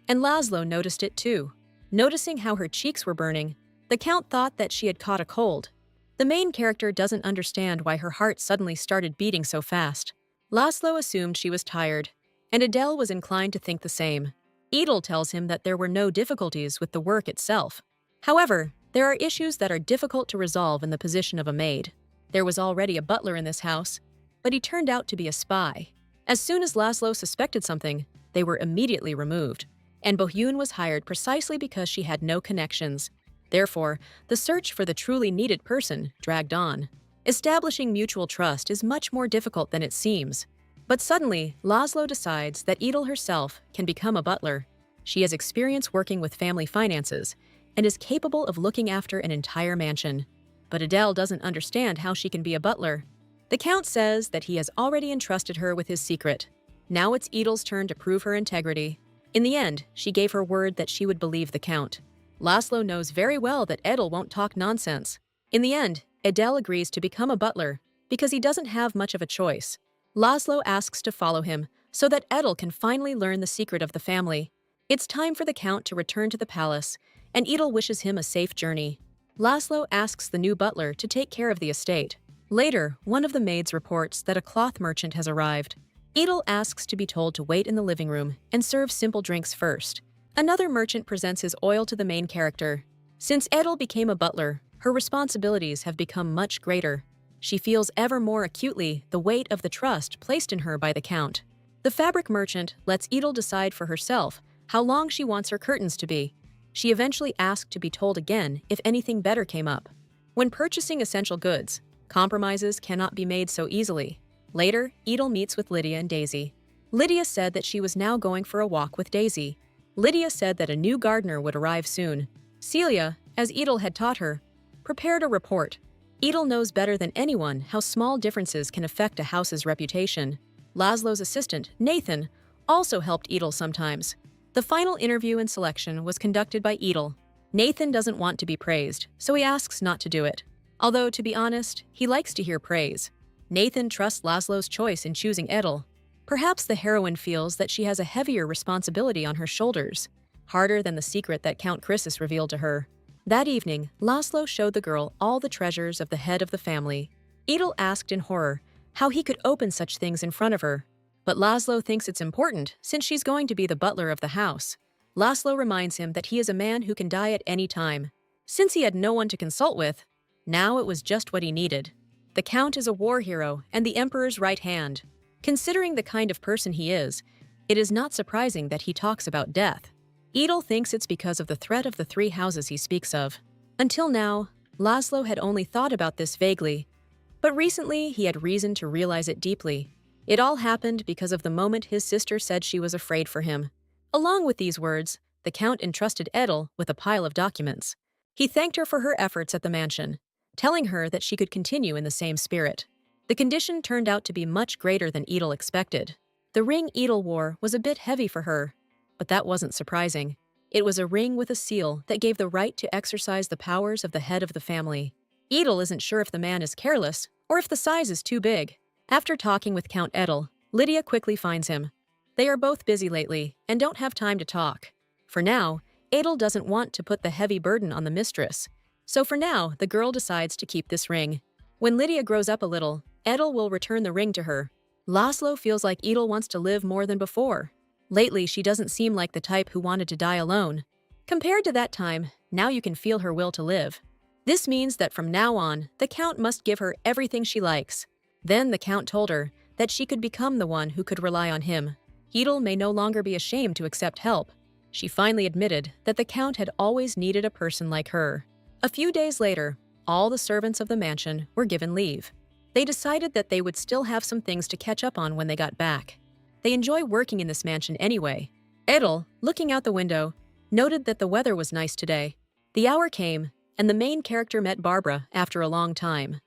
And Laszlo noticed it too. Noticing how her cheeks were burning, the count thought that she had caught a cold. The main character doesn't understand why her heart suddenly started beating so fast. Laszlo assumed she was tired, and Adele was inclined to think the same. Edel tells him that there were no difficulties with the work itself. However, there are issues that are difficult to resolve in the position of a maid. There was already a butler in this house, but he turned out to be a spy. As soon as Laszlo suspected something, they were immediately removed, and Bohyun was hired precisely because she had no connections. Therefore, the search for the truly needed person dragged on. Establishing mutual trust is much more difficult than it seems. But suddenly, Laszlo decides that Edel herself can become a butler. She has experience working with family finances and is capable of looking after an entire mansion. But Adele doesn't understand how she can be a butler. The count says that he has already entrusted her with his secret. Now it's Edel's turn to prove her integrity. In the end, she gave her word that she would believe the count. Laszlo knows very well that Edel won't talk nonsense. In the end, Adele agrees to become a butler because he doesn't have much of a choice. Laszlo asks to follow him so that Edel can finally learn the secret of the family. It's time for the count to return to the palace, and Edel wishes him a safe journey. Laszlo asks the new butler to take care of the estate. Later, one of the maids reports that a cloth merchant has arrived. Edel asks to be told to wait in the living room and serve simple drinks first. Another merchant presents his oil to the main character. Since Edel became a butler, her responsibilities have become much greater. She feels ever more acutely the weight of the trust placed in her by the count. The fabric merchant lets Edel decide for herself how long she wants her curtains to be. She eventually asked to be told again if anything better came up. When purchasing essential goods, compromises cannot be made so easily. Later, Edel meets with Lydia and Daisy. Lydia said that she was now going for a walk with Daisy. Lydia said that a new gardener would arrive soon. Celia, as Edel had taught her, prepared a report. Edel knows better than anyone how small differences can affect a house's reputation. Laszlo's assistant, Nathan, also helped Edel sometimes. The final interview and selection was conducted by Edel. Nathan doesn't want to be praised, so he asks not to do it. Although, to be honest, he likes to hear praise. Nathan trusts Laszlo's choice in choosing Edel. Perhaps the heroine feels that she has a heavier responsibility on her shoulders, harder than the secret that Count Chrysis revealed to her. That evening, Laszlo showed the girl all the treasures of the head of the family. Edel asked in horror how he could open such things in front of her. But Laszlo thinks it's important since she's going to be the butler of the house. Laszlo reminds him that he is a man who can die at any time. Since he had no one to consult with, now it was just what he needed. The Count is a war hero and the Emperor's right hand. Considering the kind of person he is, it is not surprising that he talks about death. Edel thinks it's because of the threat of the three houses he speaks of. Until now, Laszlo had only thought about this vaguely, but recently he had reason to realize it deeply. It all happened because of the moment his sister said she was afraid for him. Along with these words, the Count entrusted Edel with a pile of documents. He thanked her for her efforts at the mansion, telling her that she could continue in the same spirit. The condition turned out to be much greater than Edel expected. The ring Edel wore was a bit heavy for her, but that wasn't surprising. It was a ring with a seal that gave the right to exercise the powers of the head of the family. Edel isn't sure if the man is careless or if the size is too big. After talking with Count Edel, Lydia quickly finds him. They are both busy lately and don't have time to talk. For now, Edel doesn't want to put the heavy burden on the mistress. So for now, the girl decides to keep this ring. When Lydia grows up a little, Edel will return the ring to her. Laszlo feels like Edel wants to live more than before. Lately, she doesn't seem like the type who wanted to die alone. Compared to that time, now you can feel her will to live. This means that from now on, the Count must give her everything she likes. Then the Count told her that she could become the one who could rely on him. Edel may no longer be ashamed to accept help. She finally admitted that the Count had always needed a person like her. A few days later, all the servants of the mansion were given leave. They decided that they would still have some things to catch up on when they got back. They enjoy working in this mansion anyway. Edel, looking out the window, noted that the weather was nice today. The hour came, and the main character met Barbara after a long time.